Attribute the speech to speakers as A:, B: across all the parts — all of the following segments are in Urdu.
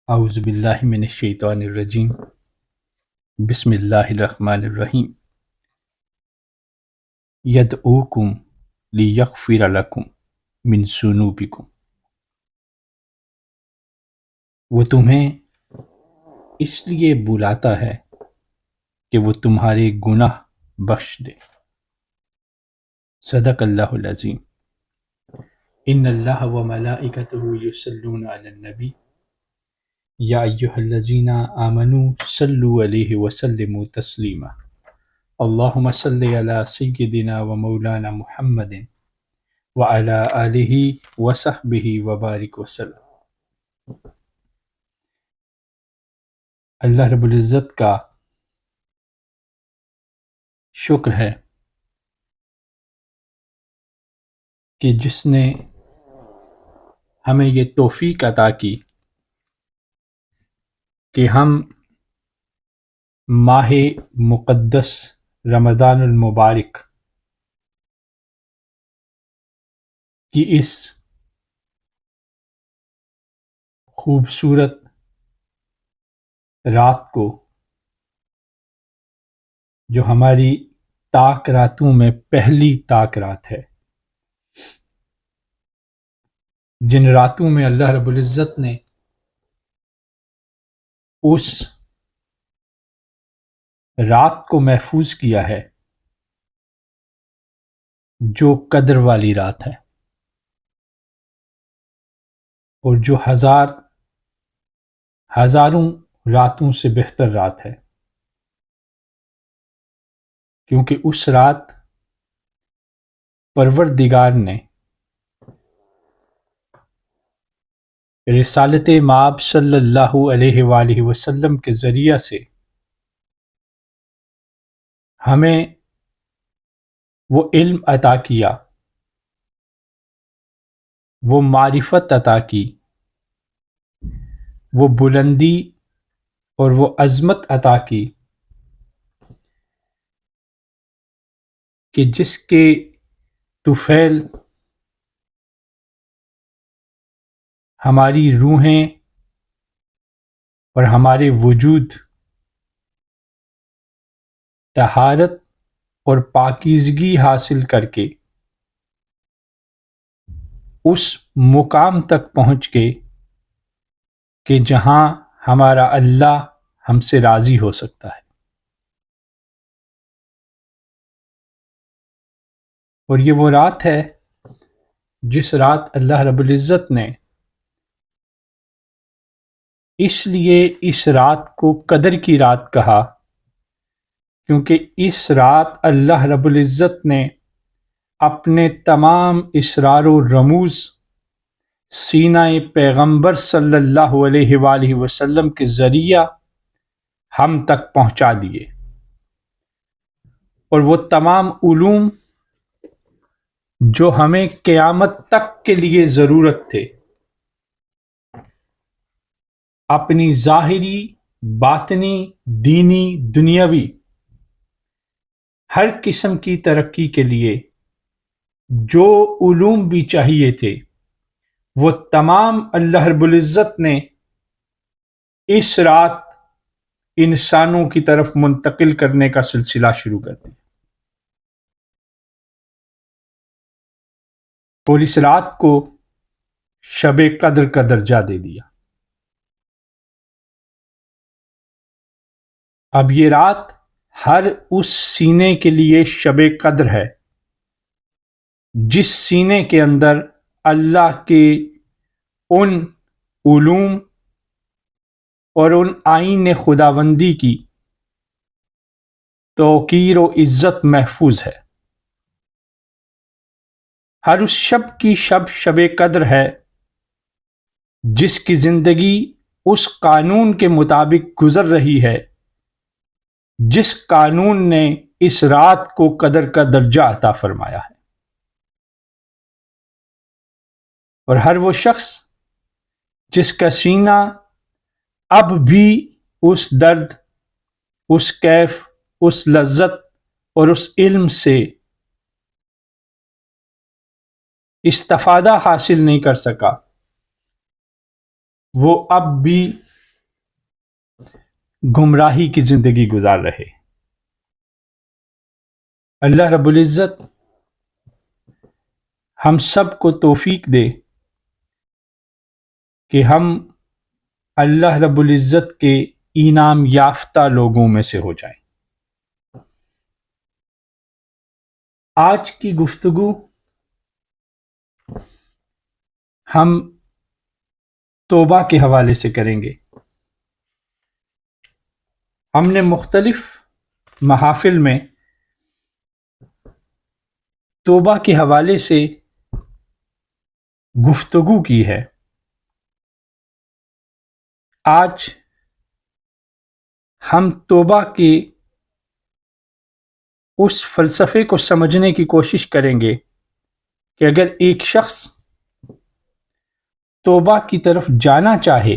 A: اعوذ باللہ من الشیطان الرجیم بسم اللہ الرحمن الرحیم یدعوکم لیغفر لکم من ذنوبکم، وہ تمہیں اس لیے بلاتا ہے کہ وہ تمہارے گناہ بخش دے۔ صدق اللہ العظیم۔ ان اللہ و ملائکتہ یصلون علی النبی یا ایھا الذین آمنوا صلوا علیہ وسلموا تسلیما۔ اللہم صلی علی سیدنا و مولانا محمد وعلی آلہ وصحبہ وبارک وسلم۔ اللہ رب العزت کا شکر ہے کہ جس نے ہمیں یہ توفیق عطا کی کہ ہم ماہ مقدس رمضان المبارک کی اس خوبصورت رات کو، جو ہماری طاق راتوں میں پہلی طاق رات ہے، جن راتوں میں اللہ رب العزت نے اس رات کو محفوظ کیا ہے جو قدر والی رات ہے، اور جو ہزاروں راتوں سے بہتر رات ہے، کیونکہ اس رات پروردگار نے رسالت مآب صلی اللہ علیہ وآلہ وسلم کے ذریعہ سے ہمیں وہ علم عطا کیا، وہ معرفت عطا کی، وہ بلندی اور وہ عظمت عطا کی کہ جس کے طفیل ہماری روحیں اور ہمارے وجود طہارت اور پاکیزگی حاصل کر کے اس مقام تک پہنچ گئے کہ جہاں ہمارا اللہ ہم سے راضی ہو سکتا ہے۔ اور یہ وہ رات ہے جس رات اللہ رب العزت نے اس لیے اس رات کو قدر کی رات کہا، کیونکہ اس رات اللہ رب العزت نے اپنے تمام اسرار و رموز سینہ پیغمبر صلی اللہ علیہ وآلہ وسلم کے ذریعہ ہم تک پہنچا دیے، اور وہ تمام علوم جو ہمیں قیامت تک کے لیے ضرورت تھے، اپنی ظاہری، باطنی، دینی، دنیاوی ہر قسم کی ترقی کے لیے جو علوم بھی چاہیے تھے، وہ تمام اللہ رب العزت نے اس رات انسانوں کی طرف منتقل کرنے کا سلسلہ شروع کر دیا، اور اس رات کو شب قدر کا درجہ دے دیا۔ اب یہ رات ہر اس سینے کے لیے شب قدر ہے جس سینے کے اندر اللہ کے ان علوم اور ان آئین خداوندی کی توقیر و عزت محفوظ ہے۔ ہر اس شب کی شب قدر ہے جس کی زندگی اس قانون کے مطابق گزر رہی ہے جس قانون نے اس رات کو قدر کا درجہ عطا فرمایا ہے، اور ہر وہ شخص جس کا سینہ اب بھی اس درد، اس کیف، اس لذت اور اس علم سے استفادہ حاصل نہیں کر سکا، وہ اب بھی گمراہی کی زندگی گزار رہے۔ اللہ رب العزت ہم سب کو توفیق دے کہ ہم اللہ رب العزت کے انعام یافتہ لوگوں میں سے ہو جائیں۔ آج کی گفتگو ہم توبہ کے حوالے سے کریں گے۔ ہم نے مختلف محافل میں توبہ کے حوالے سے گفتگو کی ہے۔ آج ہم توبہ کے اس فلسفے کو سمجھنے کی کوشش کریں گے کہ اگر ایک شخص توبہ کی طرف جانا چاہے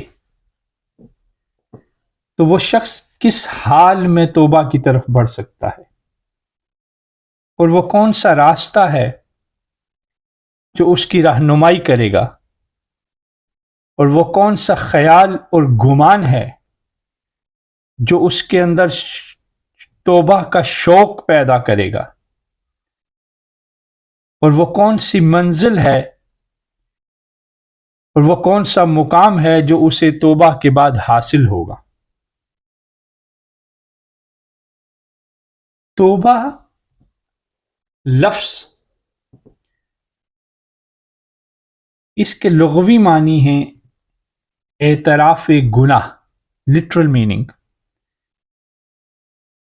A: تو وہ شخص کس حال میں توبہ کی طرف بڑھ سکتا ہے، اور وہ کون سا راستہ ہے جو اس کی رہنمائی کرے گا، اور وہ کون سا خیال اور گمان ہے جو اس کے اندر توبہ کا شوق پیدا کرے گا، اور وہ کون سی منزل ہے اور وہ کون سا مقام ہے جو اسے توبہ کے بعد حاصل ہوگا۔ توبہ لفظ اس کے لغوی معنی ہیں اعتراف گناہ، لٹرل میننگ،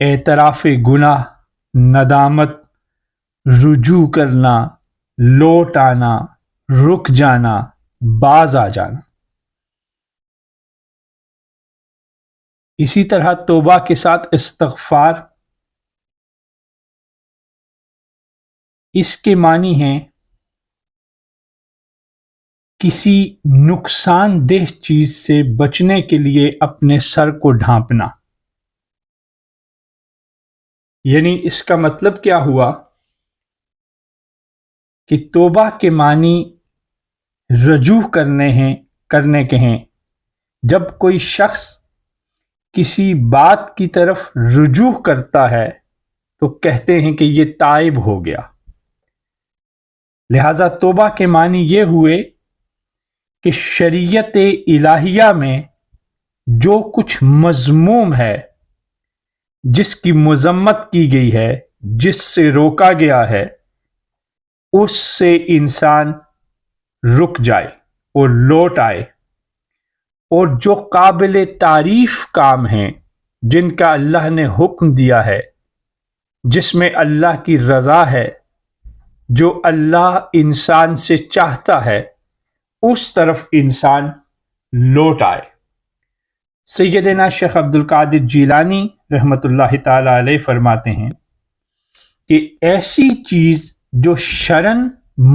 A: اعتراف گناہ، ندامت، رجوع کرنا، لوٹ آنا، رک جانا، باز آ جانا۔ اسی طرح توبہ کے ساتھ استغفار، اس کے معنی ہیں کسی نقصان دہ چیز سے بچنے کے لیے اپنے سر کو ڈھانپنا۔ یعنی اس کا مطلب کیا ہوا کہ توبہ کے معنی رجوع کرنے کے ہیں۔ جب کوئی شخص کسی بات کی طرف رجوع کرتا ہے تو کہتے ہیں کہ یہ تائب ہو گیا۔ لہذا توبہ کے معنی یہ ہوئے کہ شریعت الہیہ میں جو کچھ مذموم ہے، جس کی مذمت کی گئی ہے، جس سے روکا گیا ہے، اس سے انسان رک جائے اور لوٹ آئے، اور جو قابل تعریف کام ہیں جن کا اللہ نے حکم دیا ہے، جس میں اللہ کی رضا ہے، جو اللہ انسان سے چاہتا ہے، اس طرف انسان لوٹ آئے۔ سیدنا شیخ عبد القادر جیلانی رحمۃ اللہ تعالی علیہ فرماتے ہیں کہ ایسی چیز جو شرعاً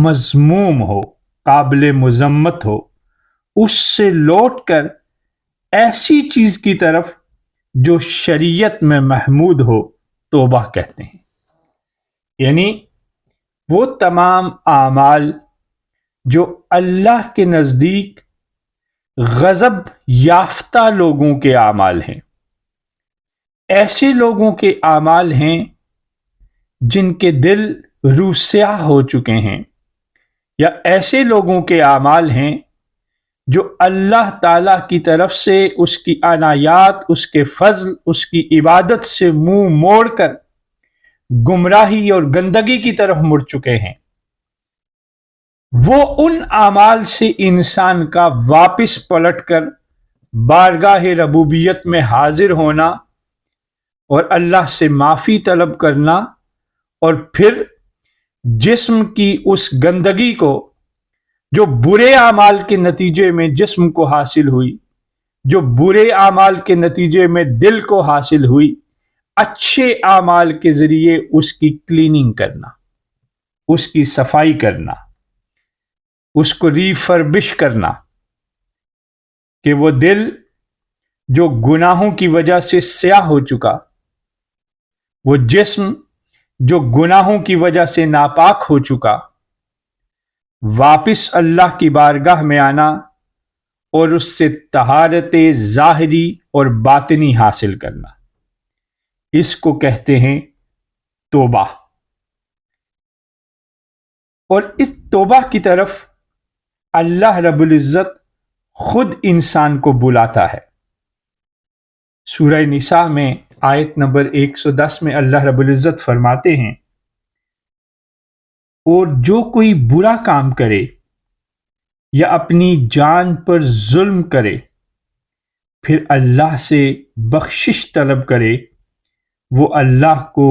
A: مذموم ہو، قابل مذمت ہو، اس سے لوٹ کر ایسی چیز کی طرف جو شریعت میں محمود ہو توبہ کہتے ہیں۔ یعنی وہ تمام اعمال جو اللہ کے نزدیک غضب یافتہ لوگوں کے اعمال ہیں، ایسے لوگوں کے اعمال ہیں جن کے دل روح سیاہ ہو چکے ہیں، یا ایسے لوگوں کے اعمال ہیں جو اللہ تعالی کی طرف سے اس کی عنایات، اس کے فضل، اس کی عبادت سے منہ موڑ کر گمراہی اور گندگی کی طرف مڑ چکے ہیں۔ وہ ان اعمال سے انسان کا واپس پلٹ کر بارگاہ ربوبیت میں حاضر ہونا اور اللہ سے معافی طلب کرنا، اور پھر جسم کی اس گندگی کو جو برے اعمال کے نتیجے میں جسم کو حاصل ہوئی، جو برے اعمال کے نتیجے میں دل کو حاصل ہوئی، اچھے اعمال کے ذریعے اس کی کلیننگ کرنا، اس کی صفائی کرنا، اس کو ریفربش کرنا، کہ وہ دل جو گناہوں کی وجہ سے سیاہ ہو چکا، وہ جسم جو گناہوں کی وجہ سے ناپاک ہو چکا، واپس اللہ کی بارگاہ میں آنا اور اس سے طہارت ظاہری اور باطنی حاصل کرنا، اس کو کہتے ہیں توبہ۔ اور اس توبہ کی طرف اللہ رب العزت خود انسان کو بلاتا ہے۔ سورہ نساء میں آیت نمبر 110 میں اللہ رب العزت فرماتے ہیں، اور جو کوئی برا کام کرے یا اپنی جان پر ظلم کرے پھر اللہ سے بخشش طلب کرے، وہ اللہ کو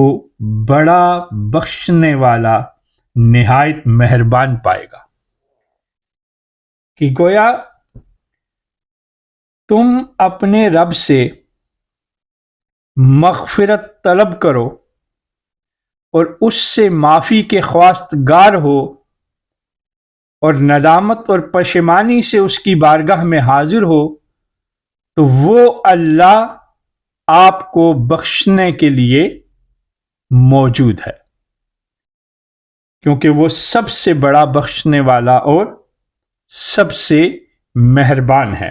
A: بڑا بخشنے والا نہایت مہربان پائے گا۔ کہ گویا تم اپنے رب سے مغفرت طلب کرو اور اس سے معافی کے خواستگار ہو، اور ندامت اور پشیمانی سے اس کی بارگاہ میں حاضر ہو، تو وہ اللہ آپ کو بخشنے کے لیے موجود ہے، کیونکہ وہ سب سے بڑا بخشنے والا اور سب سے مہربان ہے۔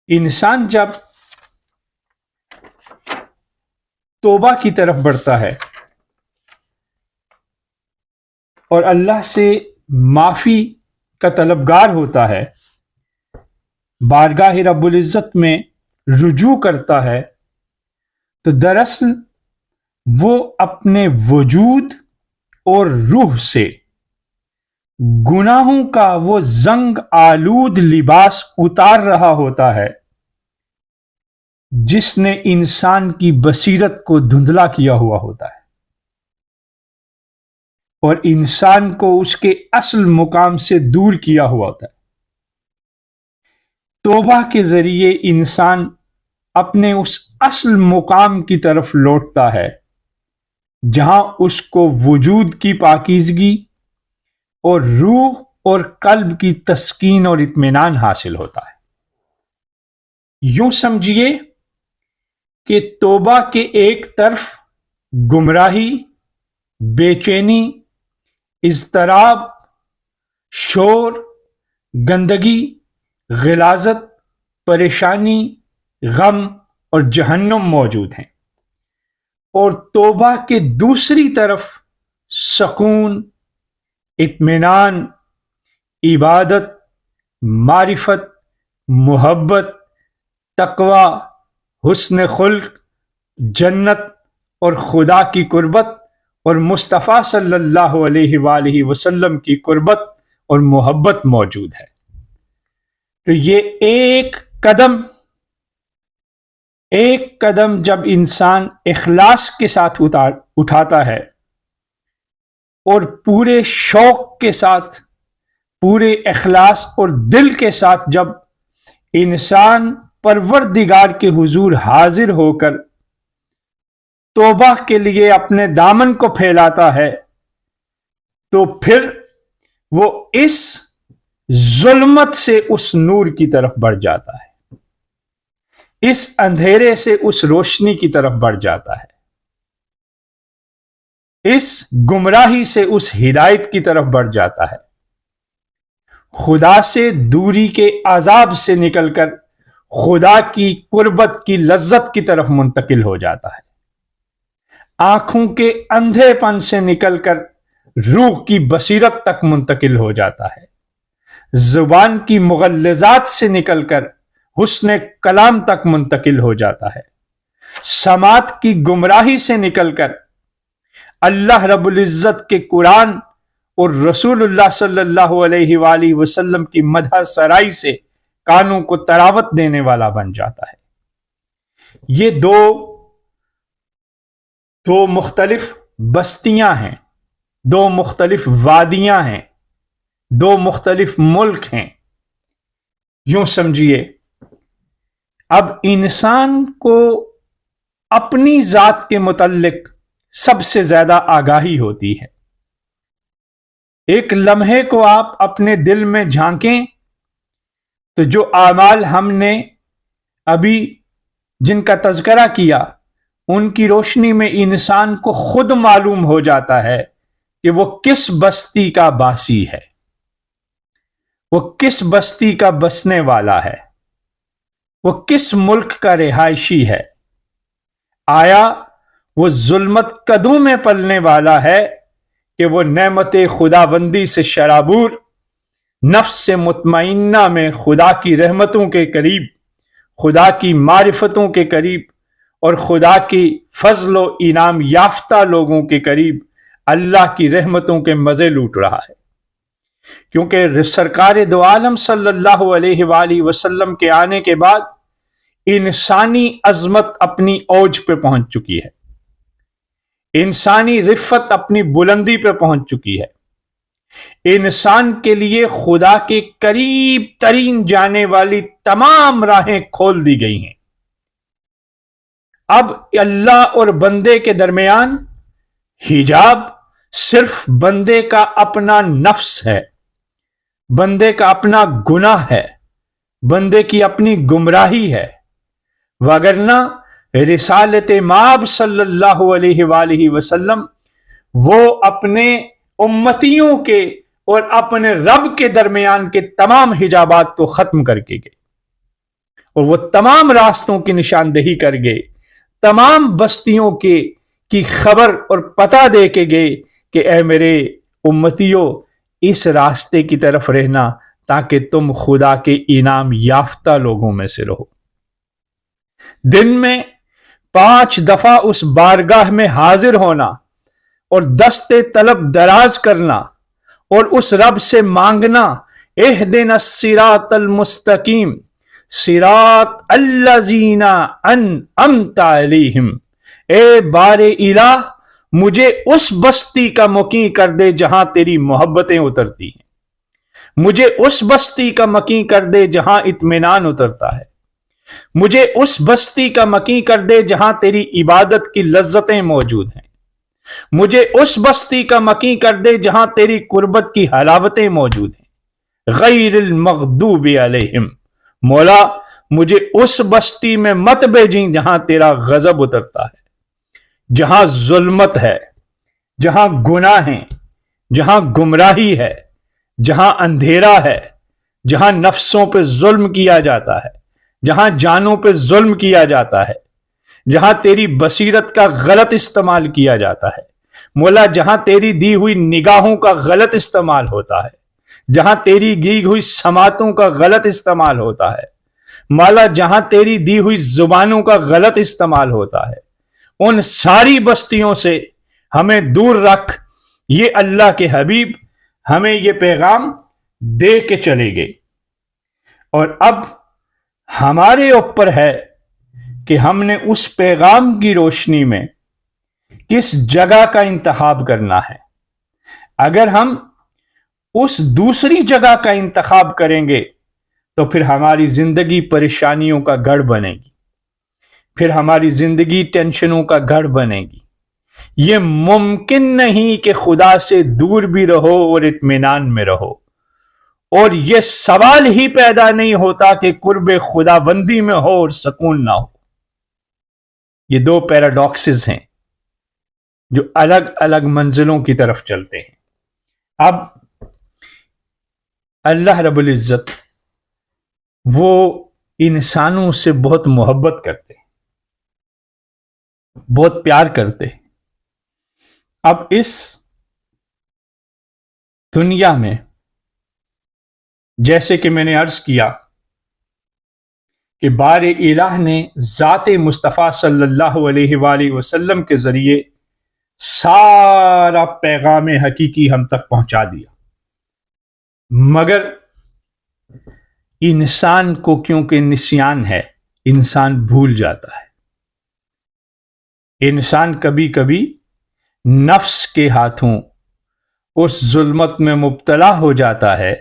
A: انسان جب توبہ کی طرف بڑھتا ہے اور اللہ سے معافی کا طلبگار ہوتا ہے، بارگاہ رب العزت میں رجوع کرتا ہے، تو دراصل وہ اپنے وجود اور روح سے گناہوں کا وہ زنگ آلود لباس اتار رہا ہوتا ہے جس نے انسان کی بصیرت کو دھندلا کیا ہوا ہوتا ہے، اور انسان کو اس کے اصل مقام سے دور کیا ہوا ہوتا ہے۔ توبہ کے ذریعے انسان اپنے اس اصل مقام کی طرف لوٹتا ہے جہاں اس کو وجود کی پاکیزگی اور روح اور قلب کی تسکین اور اطمینان حاصل ہوتا ہے۔ یوں سمجھیے کہ توبہ کے ایک طرف گمراہی، بے چینی، اضطراب، شور، گندگی، غلاظت، پریشانی، غم اور جہنم موجود ہیں، اور توبہ کے دوسری طرف سکون، اطمینان، عبادت، معرفت، محبت، تقوی، حسن خلق، جنت اور خدا کی قربت اور مصطفیٰ صلی اللہ علیہ وآلہ وسلم کی قربت اور محبت موجود ہے۔ تو یہ ایک قدم جب انسان اخلاص کے ساتھ اٹھاتا ہے اور پورے شوق کے ساتھ، پورے اخلاص اور دل کے ساتھ جب انسان پروردگار کے حضور حاضر ہو کر توبہ کے لیے اپنے دامن کو پھیلاتا ہے، تو پھر وہ اس ظلمت سے اس نور کی طرف بڑھ جاتا ہے، اس اندھیرے سے اس روشنی کی طرف بڑھ جاتا ہے، اس گمراہی سے اس ہدایت کی طرف بڑھ جاتا ہے، خدا سے دوری کے عذاب سے نکل کر خدا کی قربت کی لذت کی طرف منتقل ہو جاتا ہے، آنکھوں کے اندھے پن سے نکل کر روح کی بصیرت تک منتقل ہو جاتا ہے، زبان کی مغلظات سے نکل کر حسن کلام تک منتقل ہو جاتا ہے، سماعت کی گمراہی سے نکل کر اللہ رب العزت کے قرآن اور رسول اللہ صلی اللہ علیہ وآلہ وسلم کی مدح سرائی سے کانوں کو تراوت دینے والا بن جاتا ہے۔ یہ دو مختلف بستیاں ہیں، دو مختلف وادیاں ہیں، دو مختلف ملک ہیں۔ یوں سمجھیے اب انسان کو اپنی ذات کے متعلق سب سے زیادہ آگاہی ہوتی ہے۔ ایک لمحے کو آپ اپنے دل میں جھانکیں تو جو اعمال ہم نے ابھی جن کا تذکرہ کیا، ان کی روشنی میں انسان کو خود معلوم ہو جاتا ہے کہ وہ کس بستی کا باسی ہے۔ وہ کس بستی کا بسنے والا ہے، وہ کس ملک کا رہائشی ہے، آیا وہ ظلمت قدوں میں پلنے والا ہے کہ وہ نعمت خداوندی سے شرابور، نفس مطمئنہ میں خدا کی رحمتوں کے قریب، خدا کی معرفتوں کے قریب اور خدا کی فضل و انعام یافتہ لوگوں کے قریب اللہ کی رحمتوں کے مزے لوٹ رہا ہے، کیونکہ سرکار دو عالم صلی اللہ علیہ وآلہ وسلم کے آنے کے بعد انسانی عظمت اپنی اوج پہ پہنچ چکی ہے، انسانی رفت اپنی بلندی پہ پہنچ چکی ہے، انسان کے لیے خدا کے قریب ترین جانے والی تمام راہیں کھول دی گئی ہیں۔ اب اللہ اور بندے کے درمیان حجاب صرف بندے کا اپنا نفس ہے، بندے کا اپنا گناہ ہے، بندے کی اپنی گمراہی ہے، وگرنہ رسالت مآب صلی اللہ علیہ وآلہ وسلم وہ اپنے امتیوں کے اور اپنے رب کے درمیان کے تمام حجابات کو ختم کر کے گئے، اور وہ تمام راستوں کی نشاندہی کر گئے، تمام بستیوں کی خبر اور پتہ دے کے گئے کہ اے میرے امتیوں، اس راستے کی طرف رہنا تاکہ تم خدا کے انعام یافتہ لوگوں میں سے رہو۔ دن میں 5 دفعہ اس بارگاہ میں حاضر ہونا اور دست طلب دراز کرنا اور اس رب سے مانگنا، اہدنا الصراط المستقیم صراط الذین انعمت علیہم، اے بار الہ مجھے اس بستی کا مقیم کر دے جہاں تیری محبتیں اترتی ہیں، مجھے اس بستی کا مقیم کر دے جہاں اطمینان اترتا ہے، مجھے اس بستی کا مقیم کر دے جہاں تیری عبادت کی لذتیں موجود ہیں، مجھے اس بستی کا مقیم کر دے جہاں تیری قربت کی حلاوتیں موجود ہیں، غیر المغضوب علیہم، مولا مجھے اس بستی میں مت بھیجیں جہاں تیرا غضب اترتا ہے، جہاں ظلمت ہے، جہاں گناہ ہیں، جہاں گمراہی ہے، جہاں اندھیرا ہے، جہاں نفسوں پہ ظلم کیا جاتا ہے، جہاں جانوں پہ ظلم کیا جاتا ہے، جہاں تیری بصیرت کا غلط استعمال کیا جاتا ہے، مولا جہاں تیری دی ہوئی نگاہوں کا غلط استعمال ہوتا ہے، جہاں تیری دی ہوئی سماعتوں کا غلط استعمال ہوتا ہے، مولا جہاں تیری دی ہوئی زبانوں کا غلط استعمال ہوتا ہے، ان ساری بستیوں سے ہمیں دور رکھ۔ یہ اللہ کے حبیب ہمیں یہ پیغام دے کے چلے گئے، اور اب ہمارے اوپر ہے کہ ہم نے اس پیغام کی روشنی میں کس جگہ کا انتخاب کرنا ہے۔ اگر ہم اس دوسری جگہ کا انتخاب کریں گے تو پھر ہماری زندگی پریشانیوں کا گڑھ بنے گی، پھر ہماری زندگی ٹینشنوں کا گڑھ بنے گی۔ یہ ممکن نہیں کہ خدا سے دور بھی رہو اور اطمینان میں رہو، اور یہ سوال ہی پیدا نہیں ہوتا کہ قرب خدا بندی میں ہو اور سکون نہ ہو۔ یہ دو پیراڈاکسز ہیں جو الگ الگ منزلوں کی طرف چلتے ہیں۔ اب اللہ رب العزت وہ انسانوں سے بہت محبت کرتے ہیں، بہت پیار کرتے ہیں۔ اب اس دنیا میں جیسے کہ میں نے عرض کیا کہ بار الہ نے ذات مصطفیٰ صلی اللہ علیہ وآلہ وسلم کے ذریعے سارا پیغام حقیقی ہم تک پہنچا دیا، مگر انسان کو کیونکہ نسیان ہے، انسان بھول جاتا ہے، انسان کبھی کبھی نفس کے ہاتھوں اس ظلمت میں مبتلا ہو جاتا ہے،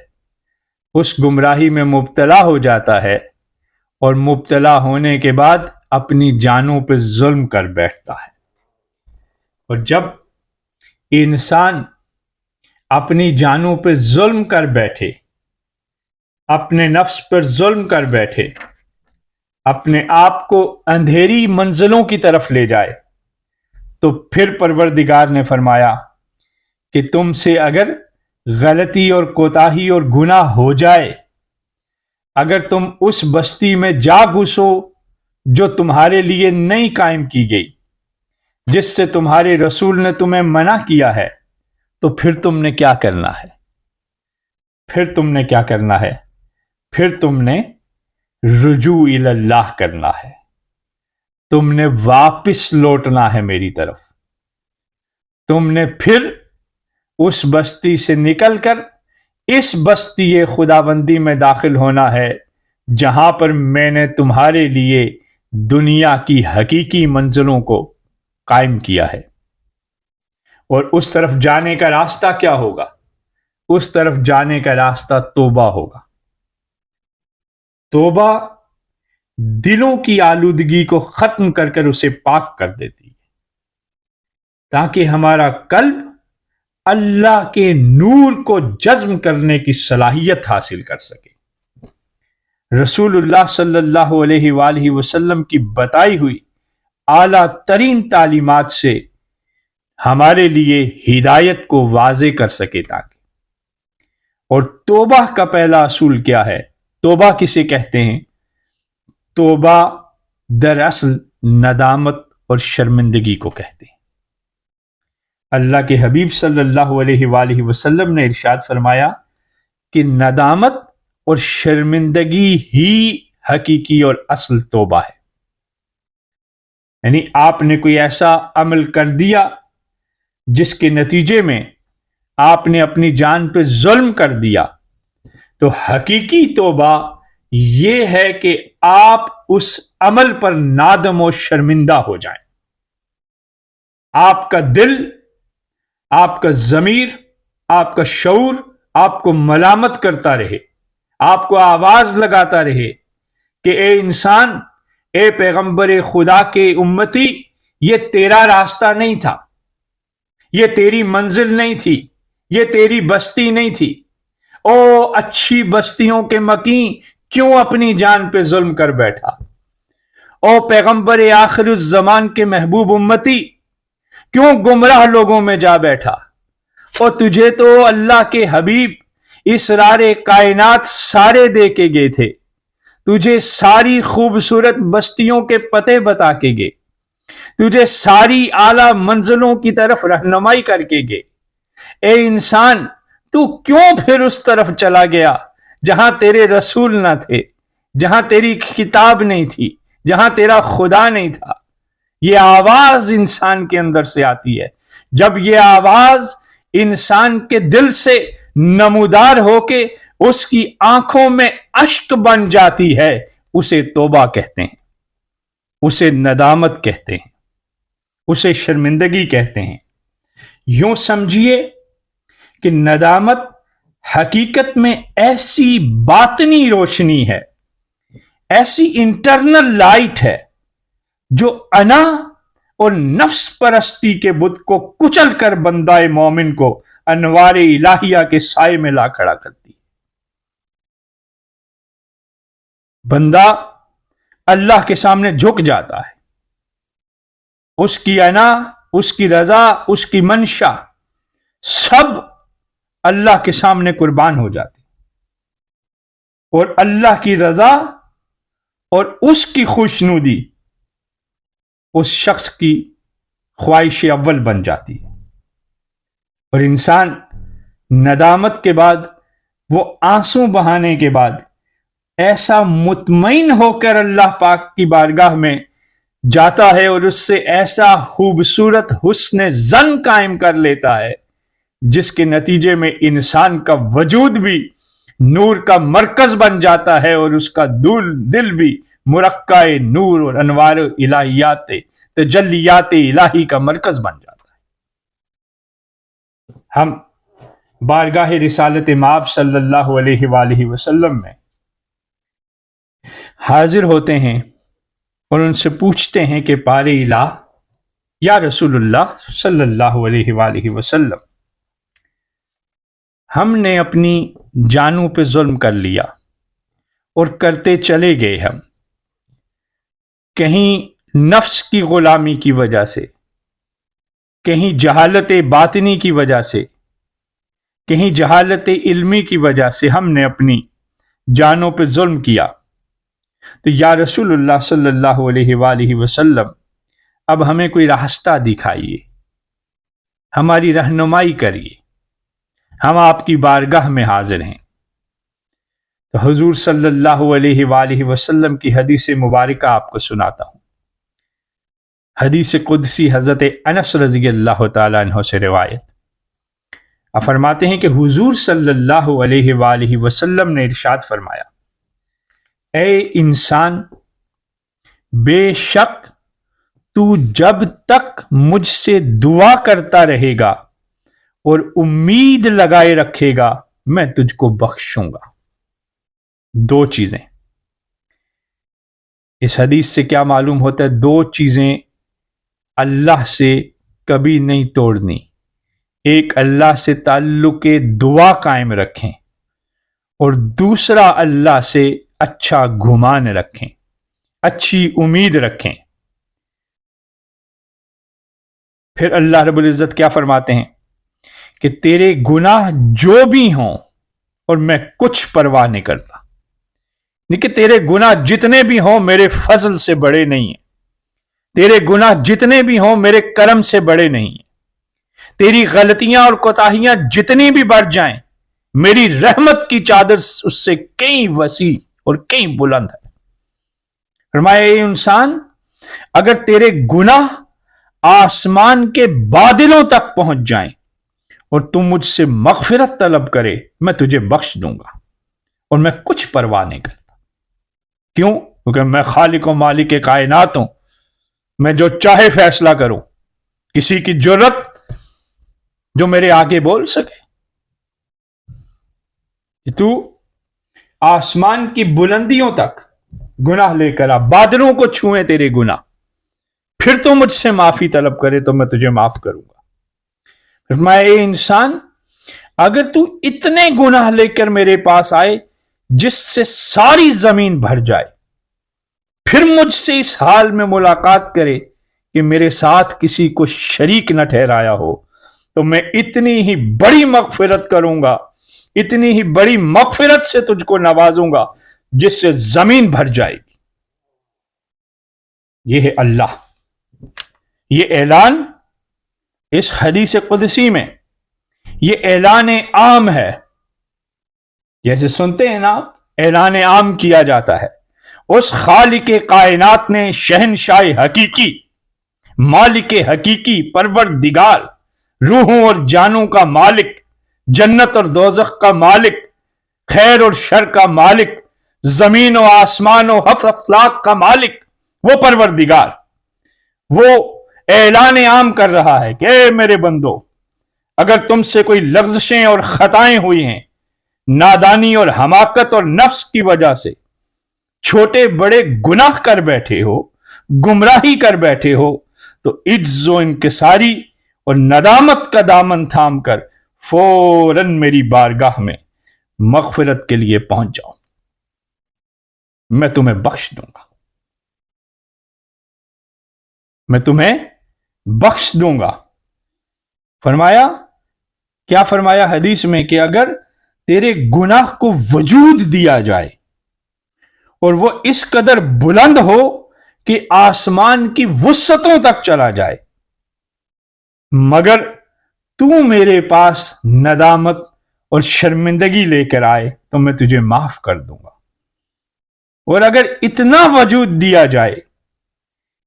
A: اس گمراہی میں مبتلا ہو جاتا ہے، اور مبتلا ہونے کے بعد اپنی جانوں پہ ظلم کر بیٹھتا ہے۔ اور جب انسان اپنی جانوں پہ ظلم کر بیٹھے، اپنے نفس پر ظلم کر بیٹھے، اپنے آپ کو اندھیری منزلوں کی طرف لے جائے، تو پھر پروردگار نے فرمایا کہ تم سے اگر غلطی اور کوتاہی اور گناہ ہو جائے، اگر تم اس بستی میں جا گھسو جو تمہارے لیے نہیں قائم کی گئی، جس سے تمہارے رسول نے تمہیں منع کیا ہے، تو پھر تم نے کیا کرنا ہے؟ پھر تم نے کیا کرنا ہے؟ پھر تم نے رجوع الی اللہ کرنا ہے، تم نے واپس لوٹنا ہے میری طرف، تم نے پھر اس بستی سے نکل کر اس بستی خداوندی میں داخل ہونا ہے جہاں پر میں نے تمہارے لیے دنیا کی حقیقی منزلوں کو قائم کیا ہے۔ اور اس طرف جانے کا راستہ کیا ہوگا؟ اس طرف جانے کا راستہ توبہ ہوگا۔ توبہ دلوں کی آلودگی کو ختم کر کر اسے پاک کر دیتی ہے، تاکہ ہمارا قلب اللہ کے نور کو جذب کرنے کی صلاحیت حاصل کر سکے۔ رسول اللہ صلی اللہ علیہ وآلہ وسلم کی بتائی ہوئی اعلیٰ ترین تعلیمات سے ہمارے لیے ہدایت کو واضح کر سکے تاکہ۔ اور توبہ کا پہلا اصول کیا ہے؟ توبہ کسے کہتے ہیں؟ توبہ دراصل ندامت اور شرمندگی کو کہتے ہیں۔ اللہ کے حبیب صلی اللہ علیہ وآلہ وسلم نے ارشاد فرمایا کہ ندامت اور شرمندگی ہی حقیقی اور اصل توبہ ہے۔ یعنی آپ نے کوئی ایسا عمل کر دیا جس کے نتیجے میں آپ نے اپنی جان پہ ظلم کر دیا، تو حقیقی توبہ یہ ہے کہ آپ اس عمل پر نادم و شرمندہ ہو جائیں۔ آپ کا دل، آپ کا ضمیر، آپ کا شعور آپ کو ملامت کرتا رہے، آپ کو آواز لگاتا رہے کہ اے انسان، اے پیغمبر خدا کے امتی، یہ تیرا راستہ نہیں تھا، یہ تیری منزل نہیں تھی، یہ تیری بستی نہیں تھی۔ او اچھی بستیوں کے مکیں، کیوں اپنی جان پہ ظلم کر بیٹھا؟ او پیغمبر آخر الزمان کے محبوب امتی، کیوں گمراہ لوگوں میں جا بیٹھا؟ اور تجھے تو اللہ کے حبیب اسرار کائنات سارے دے کے گئے تھے، تجھے ساری خوبصورت بستیوں کے پتے بتا کے گئے، تجھے ساری اعلیٰ منزلوں کی طرف رہنمائی کر کے گئے۔ اے انسان، تو کیوں پھر اس طرف چلا گیا جہاں تیرے رسول نہ تھے، جہاں تیری کتاب نہیں تھی، جہاں تیرا خدا نہیں تھا؟ یہ آواز انسان کے اندر سے آتی ہے۔ جب یہ آواز انسان کے دل سے نمودار ہو کے اس کی آنکھوں میں اشک بن جاتی ہے، اسے توبہ کہتے ہیں، اسے ندامت کہتے ہیں، اسے شرمندگی کہتے ہیں۔ یوں سمجھیے کہ ندامت حقیقت میں ایسی باطنی روشنی ہے، ایسی انٹرنل لائٹ ہے جو انا اور نفس پرستی کے بت کو کچل کر بندہ مومن کو انوار الہیہ کے سائے میں لا کھڑا کرتی ہے۔ بندہ اللہ کے سامنے جھک جاتا ہے، اس کی انا، اس کی رضا، اس کی منشا سب اللہ کے سامنے قربان ہو جاتی، اور اللہ کی رضا اور اس کی خوشنودی اس شخص کی خواہش اول بن جاتی ہے۔ اور انسان ندامت کے بعد، وہ آنسو بہانے کے بعد ایسا مطمئن ہو کر اللہ پاک کی بارگاہ میں جاتا ہے اور اس سے ایسا خوبصورت حسن ظن قائم کر لیتا ہے جس کے نتیجے میں انسان کا وجود بھی نور کا مرکز بن جاتا ہے اور اس کا دل بھی مرقع نور اور انوار الہیات تجلیات الہی کا مرکز بن جاتا ہے۔ ہم بارگاہ رسالت مآب صلی اللہ علیہ وآلہ وسلم میں حاضر ہوتے ہیں اور ان سے پوچھتے ہیں کہ پار الہ یا رسول اللہ صلی اللہ علیہ وآلہ وسلم، ہم نے اپنی جانوں پہ ظلم کر لیا اور کرتے چلے گئے، ہم کہیں نفس کی غلامی کی وجہ سے، کہیں جہالت باطنی کی وجہ سے، کہیں جہالت علمی کی وجہ سے ہم نے اپنی جانوں پہ ظلم کیا، تو یا رسول اللہ صلی اللہ علیہ وآلہ وسلم اب ہمیں کوئی راستہ دکھائیے، ہماری رہنمائی کریے، ہم آپ کی بارگاہ میں حاضر ہیں۔ تو حضور صلی اللہ علیہ وآلہ وسلم کی حدیث مبارکہ آپ کو سناتا ہوں۔ حدیث قدسی حضرت انس رضی اللہ تعالیٰ عنہ سے روایت، آپ فرماتے ہیں کہ حضور صلی اللہ علیہ وآلہ وسلم نے ارشاد فرمایا، اے انسان، بے شک تو جب تک مجھ سے دعا کرتا رہے گا اور امید لگائے رکھے گا میں تجھ کو بخشوں گا۔ دو چیزیں اس حدیث سے کیا معلوم ہوتا ہے؟ دو چیزیں اللہ سے کبھی نہیں توڑنی۔ ایک، اللہ سے تعلق دعا قائم رکھیں، اور دوسرا، اللہ سے اچھا گمان رکھیں، اچھی امید رکھیں۔ پھر اللہ رب العزت کیا فرماتے ہیں کہ تیرے گناہ جو بھی ہوں، اور میں کچھ پرواہ نہیں کرتا، نہیں کہ تیرے گناہ جتنے بھی ہوں میرے فضل سے بڑے نہیں ہیں، تیرے گناہ جتنے بھی ہوں میرے کرم سے بڑے نہیں ہیں، تیری غلطیاں اور کوتاہیاں جتنی بھی بڑھ جائیں میری رحمت کی چادر اس سے کئی وسیع اور کئی بلند ہے۔ فرمایا، اے انسان، اگر تیرے گناہ آسمان کے بادلوں تک پہنچ جائیں اور تم مجھ سے مغفرت طلب کرے میں تجھے بخش دوں گا، اور میں کچھ پرواہ نہیں کرتا۔ کیوں؟ کیونکہ میں خالق و مالک کائنات ہوں، میں جو چاہے فیصلہ کروں، کسی کی جرت جو میرے آگے بول سکے؟ تو آسمان کی بلندیوں تک گناہ لے کر آ، بادلوں کو چھوئیں تیرے گناہ، پھر تو مجھ سے معافی طلب کرے تو میں تجھے معاف کروں گا۔ فرمایا، اے انسان، اگر تو اتنے گناہ لے کر میرے پاس آئے جس سے ساری زمین بھر جائے، پھر مجھ سے اس حال میں ملاقات کرے کہ میرے ساتھ کسی کو شریک نہ ٹھہرایا ہو، تو میں اتنی ہی بڑی مغفرت کروں گا، اتنی ہی بڑی مغفرت سے تجھ کو نوازوں گا جس سے زمین بھر جائے گی۔ یہ ہے اللہ، یہ اعلان اس حدیث قدسی میں، یہ اعلان عام ہے۔ جیسے سنتے ہیں نا، اعلان عام کیا جاتا ہے، اس خالق کائنات نے، شہنشاہ حقیقی، مالک حقیقی، پروردگار، روحوں اور جانوں کا مالک، جنت اور دوزخ کا مالک، خیر اور شر کا مالک، زمین و آسمان و ہفت افلاک کا مالک، وہ پروردگار، وہ اعلان عام کر رہا ہے کہ اے میرے بندو، اگر تم سے کوئی لغزشیں اور خطائیں ہوئی ہیں، نادانی اور حماقت اور نفس کی وجہ سے چھوٹے بڑے گناہ کر بیٹھے ہو، گمراہی کر بیٹھے ہو، تو عجز و انکساری اور ندامت کا دامن تھام کر فوراً میری بارگاہ میں مغفرت کے لیے پہنچ جاؤ، میں تمہیں بخش دوں گا، میں تمہیں بخش دوں گا۔ فرمایا، کیا فرمایا حدیث میں کہ اگر تیرے گناہ کو وجود دیا جائے اور وہ اس قدر بلند ہو کہ آسمان کی وسعتوں تک چلا جائے، مگر تو میرے پاس ندامت اور شرمندگی لے کر آئے تو میں تجھے معاف کر دوں گا، اور اگر اتنا وجود دیا جائے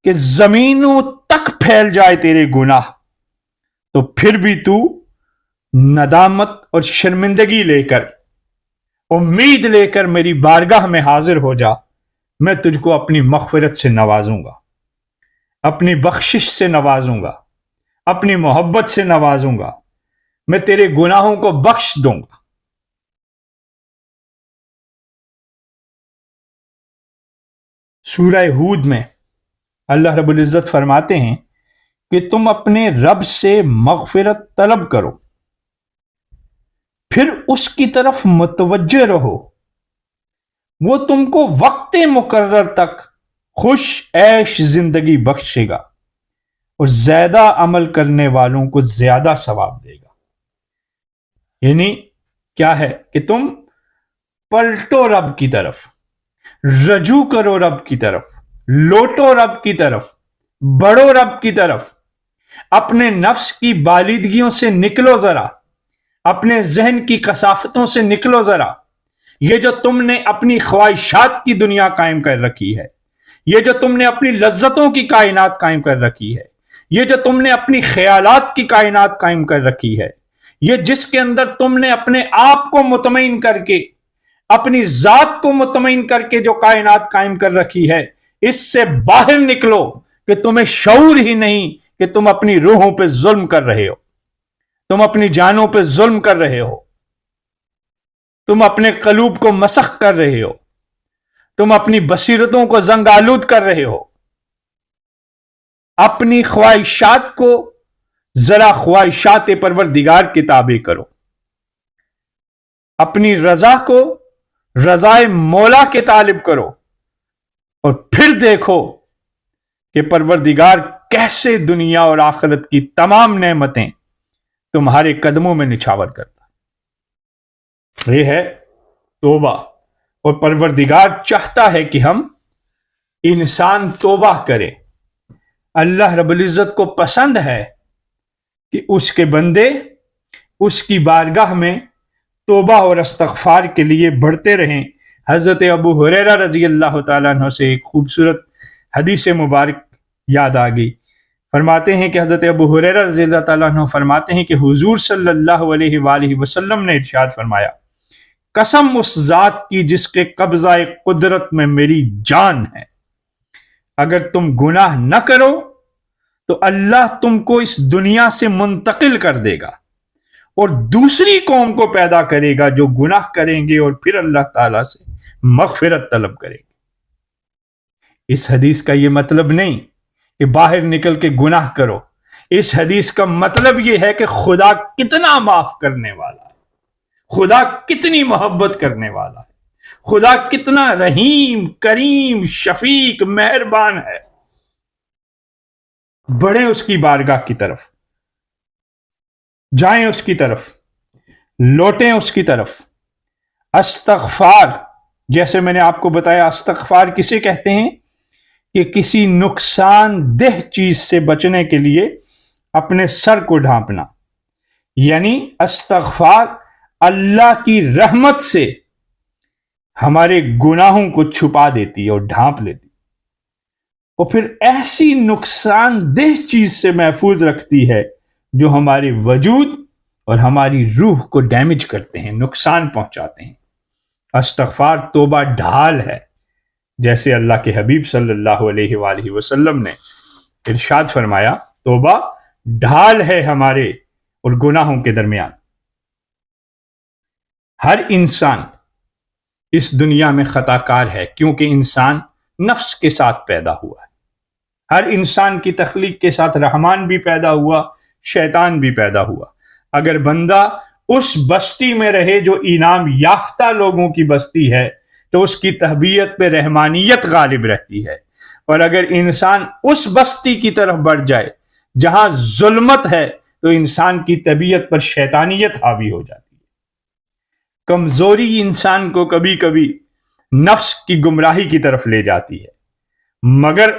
A: کہ زمینوں تک پھیل جائے تیرے گناہ، تو پھر بھی تو ندامت اور شرمندگی لے کر، امید لے کر میری بارگاہ میں حاضر ہو جا، میں تجھ کو اپنی مغفرت سے نوازوں گا، اپنی بخشش سے نوازوں گا، اپنی محبت سے نوازوں گا، میں تیرے گناہوں کو بخش دوں گا۔ سورہ ہود میں اللہ رب العزت فرماتے ہیں کہ تم اپنے رب سے مغفرت طلب کرو، پھر اس کی طرف متوجہ رہو، وہ تم کو وقت مقرر تک خوش عیش زندگی بخشے گا اور زیادہ عمل کرنے والوں کو زیادہ ثواب دے گا۔ یعنی کیا ہے کہ تم پلٹو رب کی طرف، رجوع کرو رب کی طرف، لوٹو رب کی طرف، بڑھو رب کی طرف، اپنے نفس کی بالیدگیوں سے نکلو ذرا، اپنے ذہن کی کثافتوں سے نکلو ذرا۔ یہ جو تم نے اپنی خواہشات کی دنیا قائم کر رکھی ہے، یہ جو تم نے اپنی لذتوں کی کائنات قائم کر رکھی ہے، یہ جو تم نے اپنی خیالات کی کائنات قائم کر رکھی ہے، یہ جس کے اندر تم نے اپنے آپ کو مطمئن کر کے، اپنی ذات کو مطمئن کر کے جو کائنات قائم کر رکھی ہے، اس سے باہر نکلو کہ تمہیں شعور ہی نہیں کہ تم اپنی روحوں پہ ظلم کر رہے ہو، تم اپنی جانوں پہ ظلم کر رہے ہو، تم اپنے قلوب کو مسخ کر رہے ہو، تم اپنی بصیرتوں کو زنگ آلود کر رہے ہو۔ اپنی خواہشات کو ذرا خواہشات پروردگار کے تابع کرو، اپنی رضا کو رضائے مولا کے طالب کرو، اور پھر دیکھو کہ پروردگار کیسے دنیا اور آخرت کی تمام نعمتیں تمہارے قدموں میں نچھاور کرتا۔ یہ ہے توبہ، اور پروردگار چاہتا ہے کہ ہم انسان توبہ کرے۔ اللہ رب العزت کو پسند ہے کہ اس کے بندے اس کی بارگاہ میں توبہ اور استغفار کے لیے بڑھتے رہیں۔ حضرت ابو ہریرہ رضی اللہ تعالیٰ عنہ سے ایک خوبصورت حدیث مبارک یاد آ گئی۔ فرماتے ہیں کہ حضرت ابو ہریرہ رضی اللہ تعالیٰ عنہ فرماتے ہیں کہ حضور صلی اللہ علیہ وآلہ وسلم نے ارشاد فرمایا، قسم اس ذات کی جس کے قبضہ قدرت میں میری جان ہے، اگر تم گناہ نہ کرو تو اللہ تم کو اس دنیا سے منتقل کر دے گا اور دوسری قوم کو پیدا کرے گا جو گناہ کریں گے اور پھر اللہ تعالیٰ سے مغفرت طلب کریں گے۔ اس حدیث کا یہ مطلب نہیں کہ باہر نکل کے گناہ کرو، اس حدیث کا مطلب یہ ہے کہ خدا کتنا معاف کرنے والا ہے، خدا کتنی محبت کرنے والا ہے، خدا کتنا رحیم، کریم، شفیق، مہربان ہے۔ بڑھیں اس کی بارگاہ کی طرف، جائیں اس کی طرف، لوٹیں اس کی طرف۔ استغفار، جیسے میں نے آپ کو بتایا، استغفار کسے کہتے ہیں کہ کسی نقصان دہ چیز سے بچنے کے لیے اپنے سر کو ڈھانپنا، یعنی استغفار اللہ کی رحمت سے ہمارے گناہوں کو چھپا دیتی اور ڈھانپ لیتی، اور پھر ایسی نقصان دہ چیز سے محفوظ رکھتی ہے جو ہمارے وجود اور ہماری روح کو ڈیمیج کرتے ہیں، نقصان پہنچاتے ہیں۔ استغفار توبہ ڈھال ہے، جیسے اللہ کے حبیب صلی اللہ علیہ وآلہ وسلم نے ارشاد فرمایا، توبہ ڈھال ہے ہمارے اور گناہوں کے درمیان۔ ہر انسان اس دنیا میں خطا کار ہے، کیونکہ انسان نفس کے ساتھ پیدا ہوا ہے۔ ہر انسان کی تخلیق کے ساتھ رحمان بھی پیدا ہوا، شیطان بھی پیدا ہوا۔ اگر بندہ اس بستی میں رہے جو انعام یافتہ لوگوں کی بستی ہے تو اس کی طبیعت پہ رحمانیت غالب رہتی ہے، اور اگر انسان اس بستی کی طرف بڑھ جائے جہاں ظلمت ہے تو انسان کی طبیعت پر شیطانیت حاوی ہو جاتی ہے۔ کمزوری انسان کو کبھی کبھی نفس کی گمراہی کی طرف لے جاتی ہے، مگر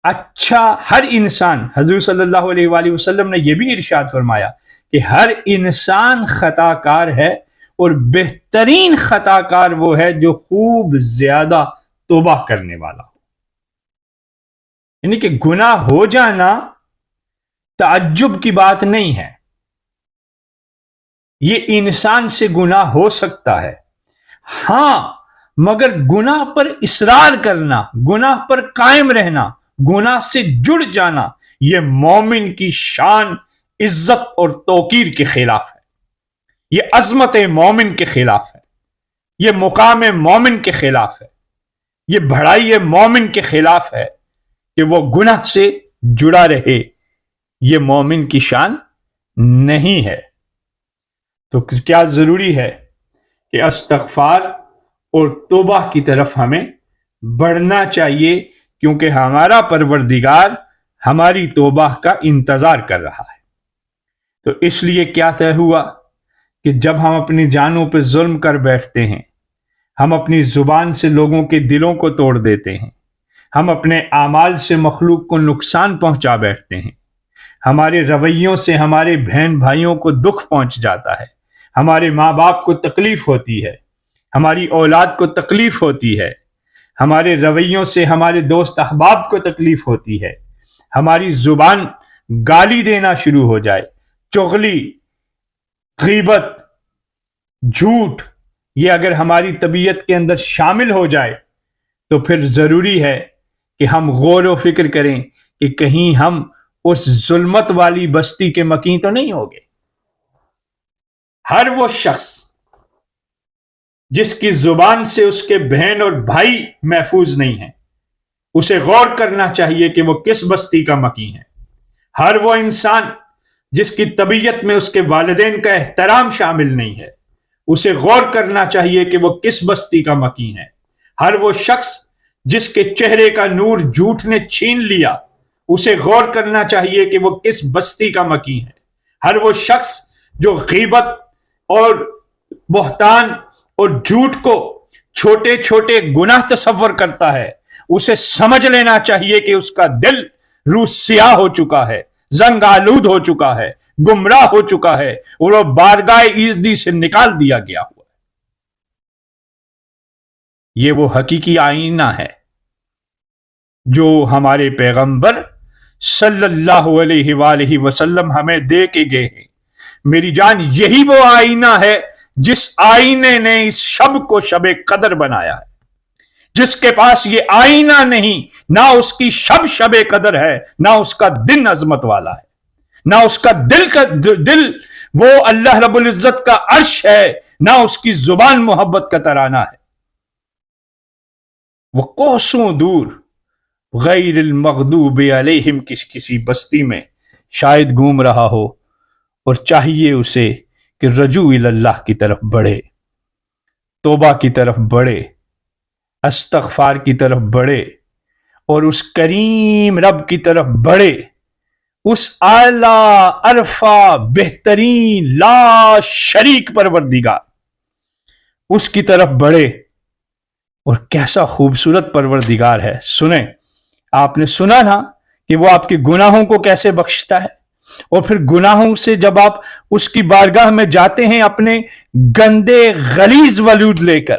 A: اچھا ہر انسان، حضور صلی اللہ علیہ وآلہ وسلم نے یہ بھی ارشاد فرمایا کہ ہر انسان خطا کار ہے، اور بہترین خطا کار وہ ہے جو خوب زیادہ توبہ کرنے والا ہو۔ یعنی کہ گناہ ہو جانا تعجب کی بات نہیں ہے، یہ انسان سے گناہ ہو سکتا ہے، ہاں، مگر گناہ پر اصرار کرنا، گناہ پر قائم رہنا، گناہ سے جڑ جانا، یہ مومن کی شان، عزت اور توقیر کے خلاف ہے، یہ عظمت مومن کے خلاف ہے، یہ مقام مومن کے خلاف ہے، یہ بڑائی مومن کے خلاف ہے کہ وہ گناہ سے جڑا رہے، یہ مومن کی شان نہیں ہے۔ تو کیا ضروری ہے کہ استغفار اور توبہ کی طرف ہمیں بڑھنا چاہیے، کیونکہ ہمارا پروردگار ہماری توبہ کا انتظار کر رہا ہے۔ تو اس لیے کیا طے ہوا کہ جب ہم اپنی جانوں پہ ظلم کر بیٹھتے ہیں، ہم اپنی زبان سے لوگوں کے دلوں کو توڑ دیتے ہیں، ہم اپنے اعمال سے مخلوق کو نقصان پہنچا بیٹھتے ہیں، ہمارے رویوں سے ہمارے بہن بھائیوں کو دکھ پہنچ جاتا ہے، ہمارے ماں باپ کو تکلیف ہوتی ہے، ہماری اولاد کو تکلیف ہوتی ہے، ہمارے رویوں سے ہمارے دوست احباب کو تکلیف ہوتی ہے، ہماری زبان گالی دینا شروع ہو جائے، چغلی، غیبت، جھوٹ، یہ اگر ہماری طبیعت کے اندر شامل ہو جائے تو پھر ضروری ہے کہ ہم غور و فکر کریں کہ کہیں ہم اس ظلمت والی بستی کے مکین تو نہیں ہو گئے۔ ہر وہ شخص جس کی زبان سے اس کے بہن اور بھائی محفوظ نہیں ہیں، اسے غور کرنا چاہیے کہ وہ کس بستی کا مکین ہے۔ ہر وہ انسان جس کی طبیعت میں اس کے والدین کا احترام شامل نہیں ہے، اسے غور کرنا چاہیے کہ وہ کس بستی کا مکین ہے۔ ہر وہ شخص جس کے چہرے کا نور جھوٹ نے چھین لیا، اسے غور کرنا چاہیے کہ وہ کس بستی کا مکین ہے۔ ہر وہ شخص جو غیبت اور بہتان اور جھوٹ کو چھوٹے چھوٹے گناہ تصور کرتا ہے، اسے سمجھ لینا چاہیے کہ اس کا دل روح سیاہ ہو چکا ہے، زنگ آلود ہو چکا ہے، گمراہ ہو چکا ہے، اور وہ بارگاہ ایزدی سے نکال دیا گیا ہوا ہے۔ یہ وہ حقیقی آئینہ ہے جو ہمارے پیغمبر صلی اللہ علیہ وآلہ وسلم ہمیں دے کے گئے ہیں۔ میری جان، یہی وہ آئینہ ہے جس آئینے نے اس شب کو شب قدر بنایا ہے۔ جس کے پاس یہ آئینہ نہیں، نہ اس کی شب قدر ہے، نہ اس کا دن عظمت والا ہے، نہ اس کا دل وہ اللہ رب العزت کا عرش ہے، نہ اس کی زبان محبت کا ترانہ ہے۔ وہ کوسوں دور غیر المغضوب علیہم کسی بستی میں شاید گھوم رہا ہو، اور چاہیے اسے کہ رجوع اللہ کی طرف بڑھے، توبہ کی طرف بڑھے، استغفار کی طرف بڑھے، اور اس کریم رب کی طرف بڑھے، اس اعلیٰ عرفہ بہترین لا شریک پروردگار، اس کی طرف بڑھے۔ اور کیسا خوبصورت پروردگار ہے۔ سنیں، آپ نے سنا نا کہ وہ آپ کے گناہوں کو کیسے بخشتا ہے، اور پھر گناہوں سے جب آپ اس کی بارگاہ میں جاتے ہیں اپنے گندے غلیظ وجود لے کر،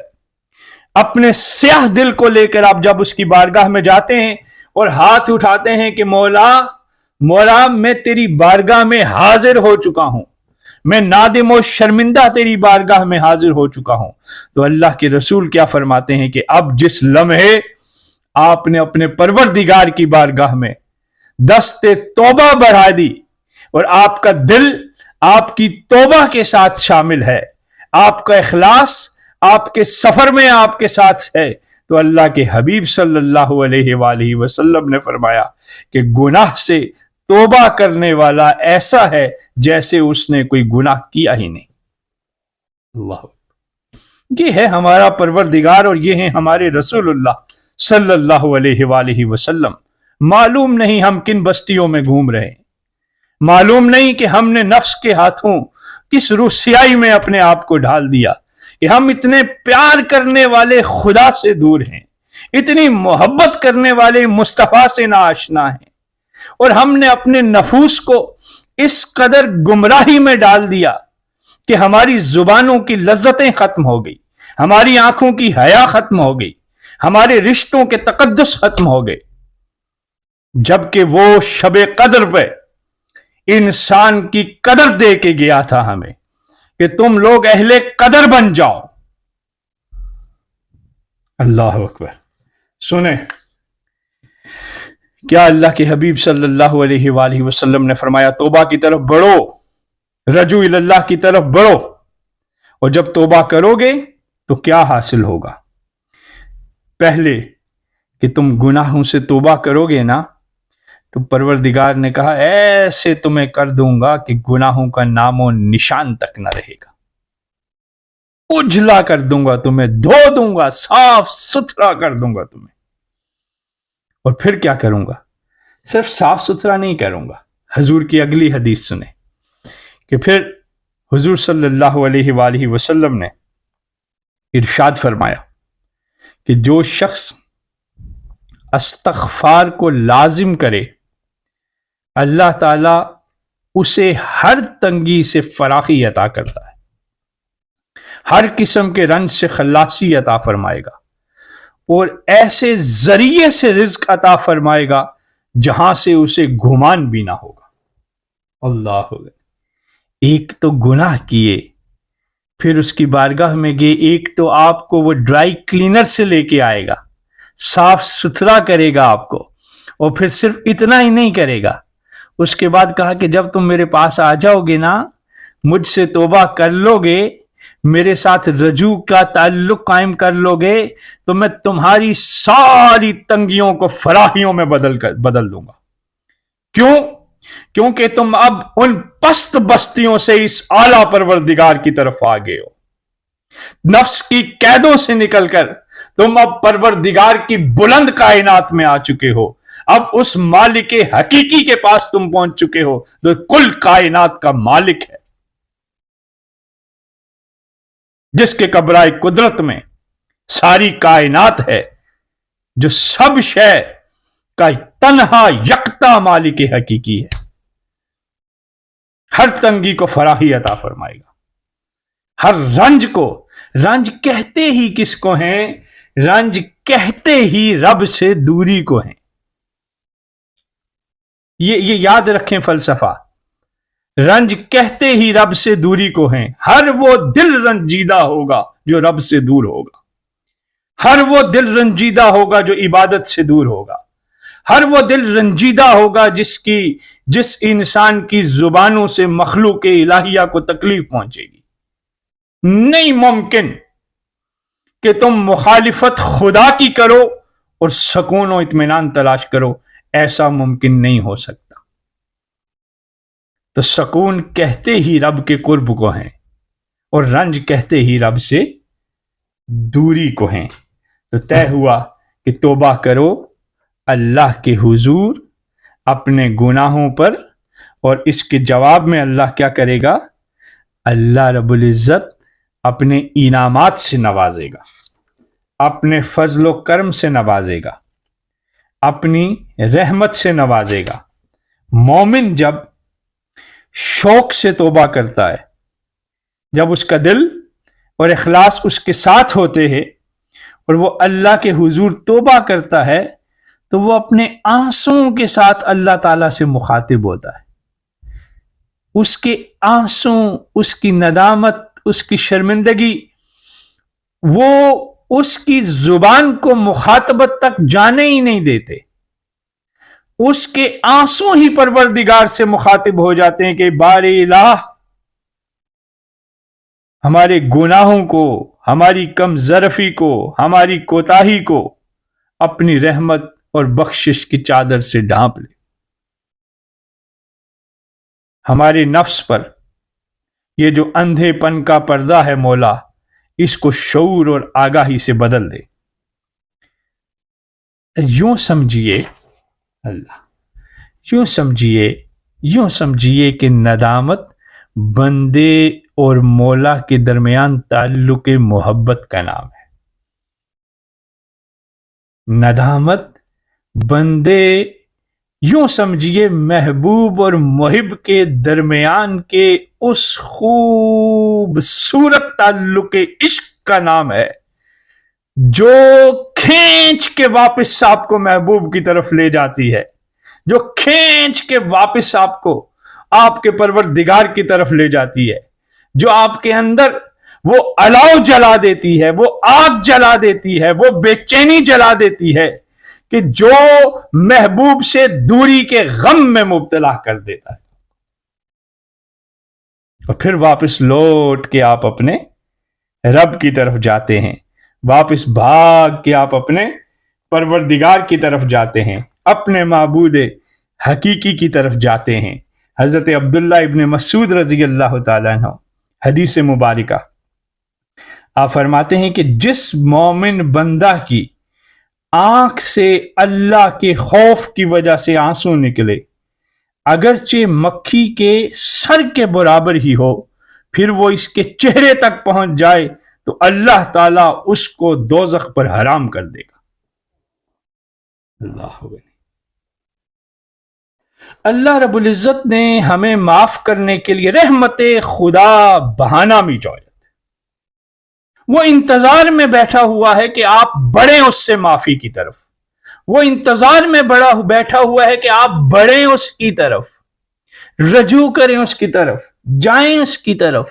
A: اپنے سیاہ دل کو لے کر آپ جب اس کی بارگاہ میں جاتے ہیں اور ہاتھ اٹھاتے ہیں کہ مولا میں تیری بارگاہ میں حاضر ہو چکا ہوں، میں نادم و شرمندہ تیری بارگاہ میں حاضر ہو چکا ہوں، تو اللہ کے رسول کیا فرماتے ہیں کہ اب جس لمحے آپ نے اپنے پروردگار کی بارگاہ میں دست توبہ بڑھا دی اور آپ کا دل آپ کی توبہ کے ساتھ شامل ہے، آپ کا اخلاص آپ کے سفر میں آپ کے ساتھ ہے، تو اللہ کے حبیب صلی اللہ علیہ وآلہ وسلم نے فرمایا کہ گناہ سے توبہ کرنے والا ایسا ہے جیسے اس نے کوئی گناہ کیا ہی نہیں۔ اللہ، یہ ہے ہمارا پروردگار اور یہ ہیں ہمارے رسول اللہ صلی اللہ علیہ وآلہ وسلم۔ معلوم نہیں ہم کن بستیوں میں گھوم رہے ہیں، معلوم نہیں کہ ہم نے نفس کے ہاتھوں کس رسیائی میں اپنے آپ کو ڈال دیا کہ ہم اتنے پیار کرنے والے خدا سے دور ہیں، اتنی محبت کرنے والے مصطفیٰ سے ناآشنا ہیں، اور ہم نے اپنے نفوس کو اس قدر گمراہی میں ڈال دیا کہ ہماری زبانوں کی لذتیں ختم ہو گئی، ہماری آنکھوں کی حیا ختم ہو گئی، ہمارے رشتوں کے تقدس ختم ہو گئے، جبکہ وہ شب قدر پہ انسان کی قدر دے کے گیا تھا ہمیں کہ تم لوگ اہل قدر بن جاؤ۔ اللہ اکبر۔ سنیں کیا اللہ کے حبیب صلی اللہ علیہ وآلہ وسلم نے فرمایا، توبہ کی طرف بڑھو، رجوع اللہ کی طرف بڑھو، اور جب توبہ کرو گے تو کیا حاصل ہوگا؟ پہلے کہ تم گناہوں سے توبہ کرو گے نا، تو پروردگار نے کہا ایسے تمہیں کر دوں گا کہ گناہوں کا نام و نشان تک نہ رہے گا، اجلا کر دوں گا تمہیں، دھو دوں گا، صاف ستھرا کر دوں گا تمہیں۔ اور پھر کیا کروں گا؟ صرف صاف ستھرا نہیں کروں گا، حضور کی اگلی حدیث سنیں کہ پھر حضور صلی اللہ علیہ وآلہ وسلم نے ارشاد فرمایا کہ جو شخص استغفار کو لازم کرے اللہ تعالیٰ اسے ہر تنگی سے فراخی عطا کرتا ہے، ہر قسم کے رنج سے خلاصی عطا فرمائے گا اور ایسے ذریعے سے رزق عطا فرمائے گا جہاں سے اسے گمان بھی نہ ہوگا۔ اللہ، ایک تو گناہ کیے، پھر اس کی بارگاہ میں گئے، ایک تو آپ کو وہ ڈرائی کلینر سے لے کے آئے گا، صاف ستھرا کرے گا آپ کو، اور پھر صرف اتنا ہی نہیں کرے گا، اس کے بعد کہا کہ جب تم میرے پاس آ جاؤ گے نا، مجھ سے توبہ کر لو گے، میرے ساتھ رجوع کا تعلق قائم کر لو گے، تو میں تمہاری ساری تنگیوں کو فراخیوں میں بدل دوں گا۔ کیوں؟ کیونکہ تم اب ان پست بستیوں سے اس اعلیٰ پروردگار کی طرف آ گئے ہو، نفس کی قیدوں سے نکل کر تم اب پروردگار کی بلند کائنات میں آ چکے ہو، اب اس مالک حقیقی کے پاس تم پہنچ چکے ہو جو کل کائنات کا مالک ہے، جس کے قبضۂ قدرت میں ساری کائنات ہے، جو سب شے کا تنہا یکتا مالک حقیقی ہے، ہر تنگی کو فراخی عطا فرمائے گا، ہر رنج کو، رنج کہتے ہی کس کو ہیں؟ رنج کہتے ہی رب سے دوری کو ہیں۔ یہ یاد رکھیں فلسفہ، رنج کہتے ہی رب سے دوری کو ہیں، ہر وہ دل رنجیدہ ہوگا جو رب سے دور ہوگا، ہر وہ دل رنجیدہ ہوگا جو عبادت سے دور ہوگا، ہر وہ دل رنجیدہ ہوگا جس انسان کی زبانوں سے مخلوق الہیہ کو تکلیف پہنچے گی۔ نہیں ممکن کہ تم مخالفت خدا کی کرو اور سکون و اطمینان تلاش کرو، ایسا ممکن نہیں ہو سکتا۔ تو سکون کہتے ہی رب کے قرب کو ہیں اور رنج کہتے ہی رب سے دوری کو ہیں۔ تو طے ہوا کہ توبہ کرو اللہ کے حضور اپنے گناہوں پر، اور اس کے جواب میں اللہ کیا کرے گا؟ اللہ رب العزت اپنے انعامات سے نوازے گا، اپنے فضل و کرم سے نوازے گا، اپنی رحمت سے نوازے گا۔ مومن جب شوق سے توبہ کرتا ہے، جب اس کا دل اور اخلاص اس کے ساتھ ہوتے ہیں اور وہ اللہ کے حضور توبہ کرتا ہے، تو وہ اپنے آنسوؤں کے ساتھ اللہ تعالیٰ سے مخاطب ہوتا ہے۔ اس کے آنسو، اس کی ندامت، اس کی شرمندگی، وہ اس کی زبان کو مخاطبت تک جانے ہی نہیں دیتے، اس کے آنسو ہی پروردگار سے مخاطب ہو جاتے ہیں کہ بارے الہ ہمارے گناہوں کو، ہماری کم ظرفی کو، ہماری کوتاہی کو اپنی رحمت اور بخشش کی چادر سے ڈھانپ لے، ہمارے نفس پر یہ جو اندھے پن کا پردہ ہے مولا، اس کو شعور اور آگاہی سے بدل دے۔ یوں سمجھیے اللہ، یوں سمجھیے کہ ندامت بندے اور مولا کے درمیان تعلق محبت کا نام ہے۔ ندامت بندے، یوں سمجھیے محبوب اور محب کے درمیان کے اس خوبصورت تعلق عشق کا نام ہے جو کھینچ کے واپس آپ کو محبوب کی طرف لے جاتی ہے، جو کھینچ کے واپس آپ کو آپ کے پروردگار کی طرف لے جاتی ہے، جو آپ کے اندر وہ الاؤ جلا دیتی ہے، وہ آگ جلا دیتی ہے، وہ بے چینی جلا دیتی ہے کہ جو محبوب سے دوری کے غم میں مبتلا کر دیتا ہے، اور پھر واپس لوٹ کے آپ اپنے رب کی طرف جاتے ہیں، واپس بھاگ کے آپ اپنے پروردگار کی طرف جاتے ہیں، اپنے معبود حقیقی کی طرف جاتے ہیں۔ حضرت عبداللہ ابن مسعود رضی اللہ تعالیٰ عنہ حدیث مبارکہ آپ فرماتے ہیں کہ جس مومن بندہ کی آنکھ سے اللہ کے خوف کی وجہ سے آنسو نکلے، اگرچہ مکھی کے سر کے برابر ہی ہو، پھر وہ اس کے چہرے تک پہنچ جائے تو اللہ تعالیٰ اس کو دوزخ پر حرام کر دے گا۔ اللہ رب العزت نے ہمیں معاف کرنے کے لیے رحمت خدا بہانہ میں جویت، وہ انتظار میں بیٹھا ہوا ہے کہ آپ بڑھیں اس سے معافی کی طرف، وہ انتظار میں بیٹھا ہوا ہے کہ آپ بڑھیں اس کی طرف، رجوع کریں اس کی طرف، جائیں اس کی طرف۔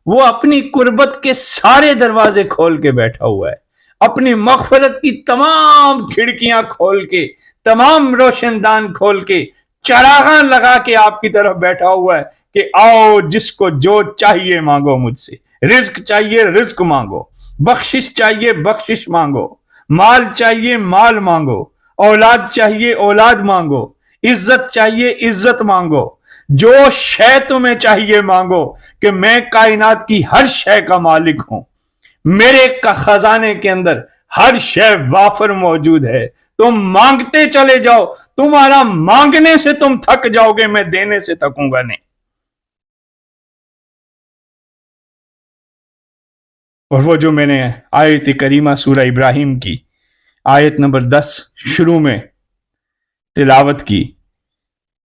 A: وہ اپنی قربت کے سارے دروازے کھول کے بیٹھا ہوا ہے، اپنی مغفرت کی تمام کھڑکیاں کھول کے، تمام روشن دان کھول کے، چراغاں لگا کے آپ کی طرف بیٹھا ہوا ہے کہ آؤ، جس کو جو چاہیے مانگو مجھ سے، رزق چاہیے رزق مانگو، بخشش چاہیے بخشش مانگو، مال چاہیے مال مانگو، اولاد چاہیے اولاد مانگو، عزت چاہیے عزت مانگو، جو شے تمہیں چاہیے مانگو، کہ میں کائنات کی ہر شے کا مالک ہوں، میرے خزانے کے اندر ہر شے وافر موجود ہے، تم مانگتے چلے جاؤ، تمہارا مانگنے سے تم تھک جاؤ گے، میں دینے سے تھکوں گا نہیں۔ اور وہ جو میں نے آیت کریمہ سورہ ابراہیم کی آیت نمبر 10 شروع میں تلاوت کی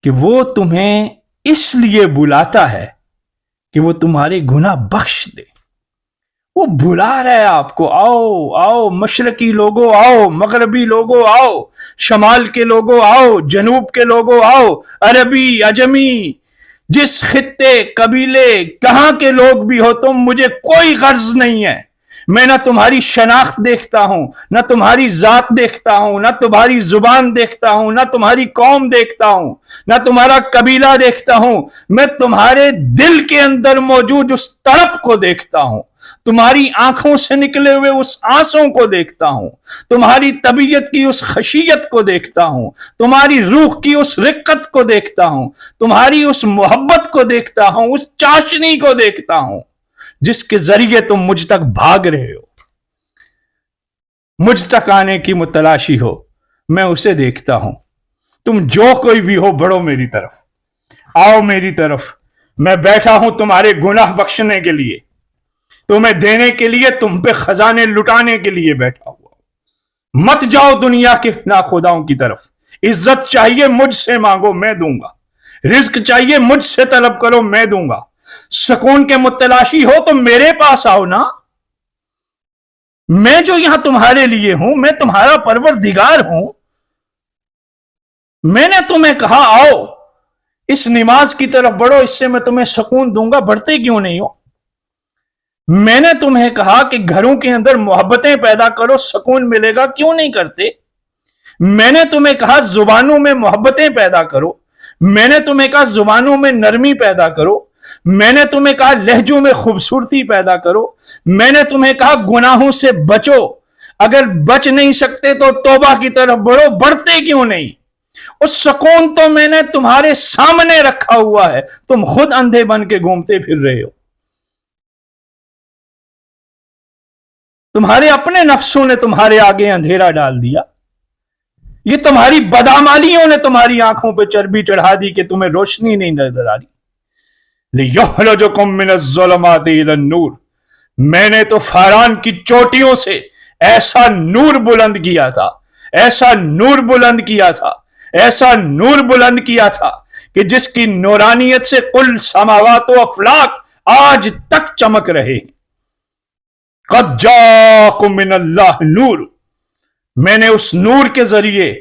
A: کہ وہ تمہیں اس لیے بلاتا ہے کہ وہ تمہارے گناہ بخش دے، وہ بلا رہا ہے آپ کو، آؤ آؤ مشرقی لوگوں آؤ، مغربی لوگوں آؤ، شمال کے لوگوں آؤ، جنوب کے لوگوں آؤ، عربی عجمی، جس خطے قبیلے کہاں کے لوگ بھی ہو تم، مجھے کوئی غرض نہیں ہے، میں نہ تمہاری شناخت دیکھتا ہوں، نہ تمہاری ذات دیکھتا ہوں، نہ تمہاری زبان دیکھتا ہوں، نہ تمہاری قوم دیکھتا ہوں، نہ تمہارا قبیلہ دیکھتا ہوں، میں تمہارے دل کے اندر موجود اس تڑپ کو دیکھتا ہوں، تمہاری آنکھوں سے نکلے ہوئے اس آنسوں کو دیکھتا ہوں، تمہاری طبیعت کی اس خشیت کو دیکھتا ہوں، تمہاری روح کی اس رقت کو دیکھتا ہوں، تمہاری اس محبت کو دیکھتا ہوں، اس چاشنی کو دیکھتا ہوں جس کے ذریعے تم مجھ تک بھاگ رہے ہو، مجھ تک آنے کی متلاشی ہو، میں اسے دیکھتا ہوں۔ تم جو کوئی بھی ہو، بڑھو میری طرف، آؤ میری طرف، میں بیٹھا ہوں تمہارے گناہ بخشنے کے لیے، تمہیں دینے کے لیے، تم پہ خزانے لٹانے کے لیے بیٹھا ہوا۔ مت جاؤ دنیا کے ناخداؤں کی طرف، عزت چاہیے مجھ سے مانگو میں دوں گا، رزق چاہیے مجھ سے طلب کرو میں دوں گا، سکون کے متلاشی ہو تو میرے پاس آؤ نا، میں جو یہاں تمہارے لیے ہوں، میں تمہارا پروردگار ہوں، میں نے تمہیں کہا آؤ اس نماز کی طرف بڑھو، اس سے میں تمہیں سکون دوں گا، بڑھتے کیوں نہیں ہو؟ میں نے تمہیں کہا کہ گھروں کے اندر محبتیں پیدا کرو، سکون ملے گا، کیوں نہیں کرتے؟ میں نے تمہیں کہا زبانوں میں محبتیں پیدا کرو، میں نے تمہیں کہا زبانوں میں نرمی پیدا کرو، میں نے تمہیں کہا لہجوں میں خوبصورتی پیدا کرو، میں نے تمہیں کہا گناہوں سے بچو، اگر بچ نہیں سکتے تو توبہ کی طرف بڑھو، بڑھتے کیوں نہیں؟ اس سکون تو میں نے تمہارے سامنے رکھا ہوا ہے، تم خود اندھے بن کے گھومتے پھر رہے ہو، تمہارے اپنے نفسوں نے تمہارے آگے اندھیرا ڈال دیا، یہ تمہاری بدعمالیوں نے تمہاری آنکھوں پہ چربی چڑھا دی کہ تمہیں روشنی نہیں نظر آ رہی۔ لِيُخْرِجَكُم مِّنَ الظُّلُمَاتِ إِلَى النُّورِ، میں نے تو فاران کی چوٹیوں سے ایسا نور بلند کیا تھا، ایسا نور بلند کیا تھا، ایسا نور بلند کیا تھا کہ جس کی نورانیت سے کل سماوات و افلاک آج تک چمک رہے ہیں۔ قَدْ جَاءَكُم مِّنَ اللَّهِ نور، میں نے اس نور کے ذریعے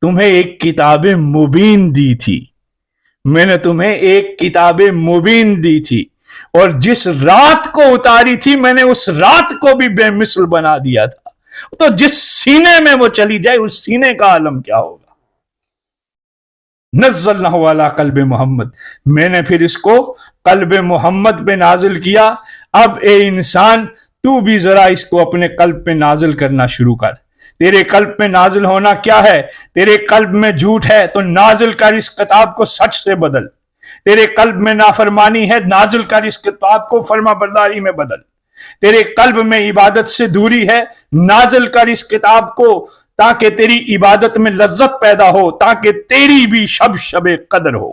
A: تمہیں ایک کتاب مبین دی تھی، میں نے تمہیں ایک کتاب مبین دی تھی، اور جس رات کو اتاری تھی میں نے اس رات کو بھی بے مثل بنا دیا تھا، تو جس سینے میں وہ چلی جائے اس سینے کا عالم کیا ہوگا۔ نزلنہ علی قلب محمد، میں نے پھر اس کو قلب محمد پہ نازل کیا۔ اب اے انسان تو بھی ذرا اس کو اپنے قلب پہ نازل کرنا شروع کر۔ تیرے قلب پہ نازل ہونا کیا ہے؟ تیرے قلب میں جھوٹ ہے تو نازل کر اس کتاب کو سچ سے بدل، تیرے قلب میں نافرمانی ہے نازل کر اس کتاب کو فرما برداری میں بدل، تیرے قلب میں عبادت سے دوری ہے نازل کر اس کتاب کو، تاکہ تیری عبادت میں لذت پیدا ہو، تاکہ تیری بھی شب قدر ہو۔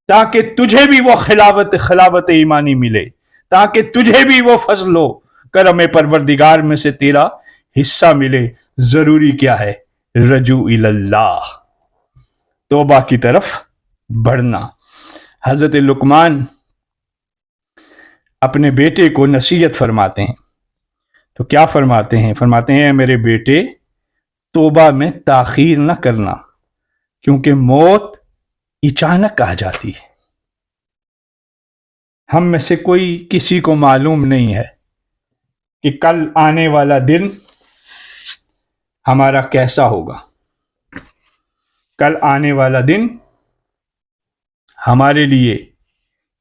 A: تاکہ تجھے بھی وہ خلافت ایمانی ملے، تاکہ تجھے بھی وہ فضل و کرم پروردگار میں سے تیرا حصہ ملے۔ ضروری کیا ہے؟ رجوع اللہ، توبہ کی طرف بڑھنا۔ حضرت لقمان اپنے بیٹے کو نصیحت فرماتے ہیں تو کیا فرماتے ہیں؟ فرماتے ہیں میرے بیٹے، توبہ میں تاخیر نہ کرنا، کیونکہ موت اچانک آ جاتی ہے۔ ہم میں سے کوئی کسی کو معلوم نہیں ہے کہ کل آنے والا دن ہمارا کیسا ہوگا، کل آنے والا دن ہمارے لیے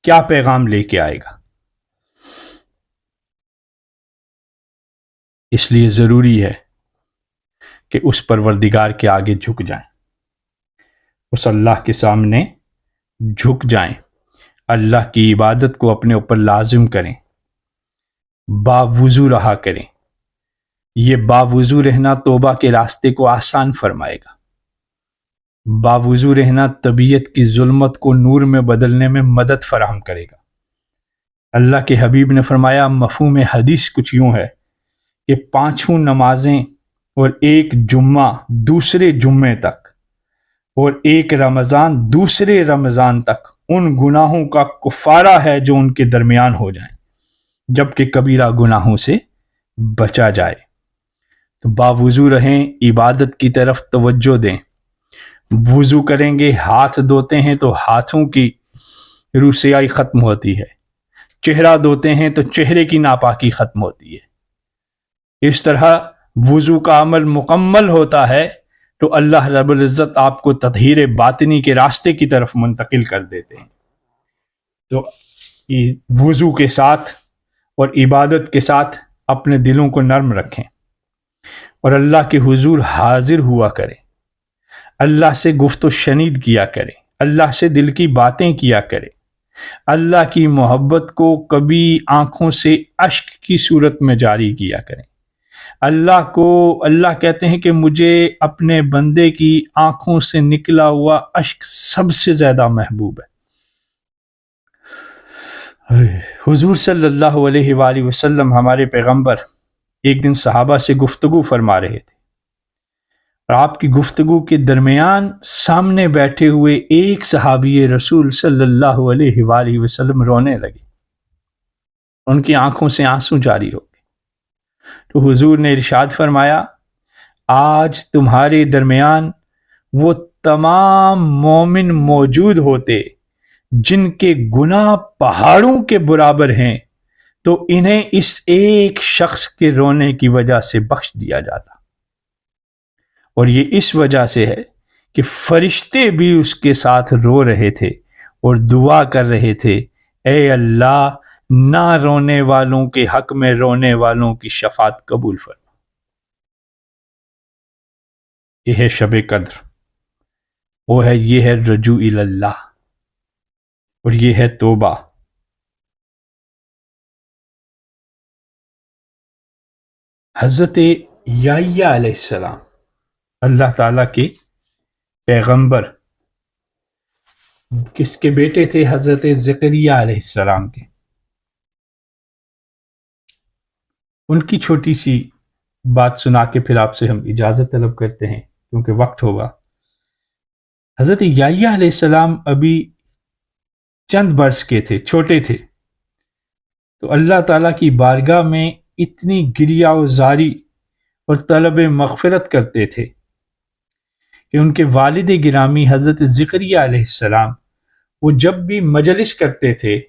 A: کیا پیغام لے کے آئے گا۔ اس لیے ضروری ہے کہ اس پروردگار کے آگے جھک جائیں، اس اللہ کے سامنے جھک جائیں، اللہ کی عبادت کو اپنے اوپر لازم کریں، باوضو رہا کریں۔ یہ باوضو رہنا توبہ کے راستے کو آسان فرمائے گا۔ باوضو رہنا طبیعت کی ظلمت کو نور میں بدلنے میں مدد فراہم کرے گا۔ اللہ کے حبیب نے فرمایا، مفہوم حدیث کچھ یوں ہے کہ 5 نمازیں اور 1 جمعہ دوسرے جمعے تک اور 1 رمضان دوسرے رمضان تک ان گناہوں کا کفارہ ہے جو ان کے درمیان ہو جائیں، جبکہ کبیرہ گناہوں سے بچا جائے۔ تو باوضو رہیں، عبادت کی طرف توجہ دیں۔ وضو کریں گے، ہاتھ دھوتے ہیں تو ہاتھوں کی روسیائی ختم ہوتی ہے، چہرہ دھوتے ہیں تو چہرے کی ناپاکی ختم ہوتی ہے۔ اس طرح وضو کا عمل مکمل ہوتا ہے تو اللہ رب العزت آپ کو تطہیر باطنی کے راستے کی طرف منتقل کر دیتے ہیں۔ تو وضو کے ساتھ اور عبادت کے ساتھ اپنے دلوں کو نرم رکھیں اور اللہ کے حضور حاضر ہوا کریں، اللہ سے گفت و شنید کیا کریں، اللہ سے دل کی باتیں کیا کریں، اللہ کی محبت کو کبھی آنکھوں سے اشک کی صورت میں جاری کیا کریں۔ اللہ کہتے ہیں کہ مجھے اپنے بندے کی آنکھوں سے نکلا ہوا اشک سب سے زیادہ محبوب ہے۔ حضور صلی اللہ علیہ وآلہ وسلم ہمارے پیغمبر ایک دن صحابہ سے گفتگو فرما رہے تھے، اور آپ کی گفتگو کے درمیان سامنے بیٹھے ہوئے ایک صحابی رسول صلی اللہ علیہ وآلہ وسلم رونے لگے، ان کی آنکھوں سے آنسو جاری ہو گئے۔ تو حضور نے ارشاد فرمایا، آج تمہارے درمیان وہ تمام مومن موجود ہوتے جن کے گناہ پہاڑوں کے برابر ہیں تو انہیں اس ایک شخص کے رونے کی وجہ سے بخش دیا جاتا، اور یہ اس وجہ سے ہے کہ فرشتے بھی اس کے ساتھ رو رہے تھے اور دعا کر رہے تھے، اے اللہ نہ رونے والوں کے حق میں رونے والوں کی شفاعت قبول فرما۔ یہ ہے شب قدر، یہ ہے رجوع اللہ، اور یہ ہے توبہ۔ حضرت یحییٰ علیہ السلام اللہ تعالیٰ کے پیغمبر، کس کے بیٹے تھے؟ حضرت زکریا علیہ السلام کے۔ ان کی چھوٹی سی بات سنا کے پھر آپ سے ہم اجازت طلب کرتے ہیں کیونکہ وقت ہوگا۔ حضرت یحییٰ علیہ السلام ابھی چند برس کے تھے، چھوٹے تھے، تو اللہ تعالیٰ کی بارگاہ میں اتنی گریہ و زاری اور طلب مغفرت کرتے تھے کہ ان کے والد گرامی حضرت زکریا علیہ السلام وہ جب بھی مجلس کرتے تھے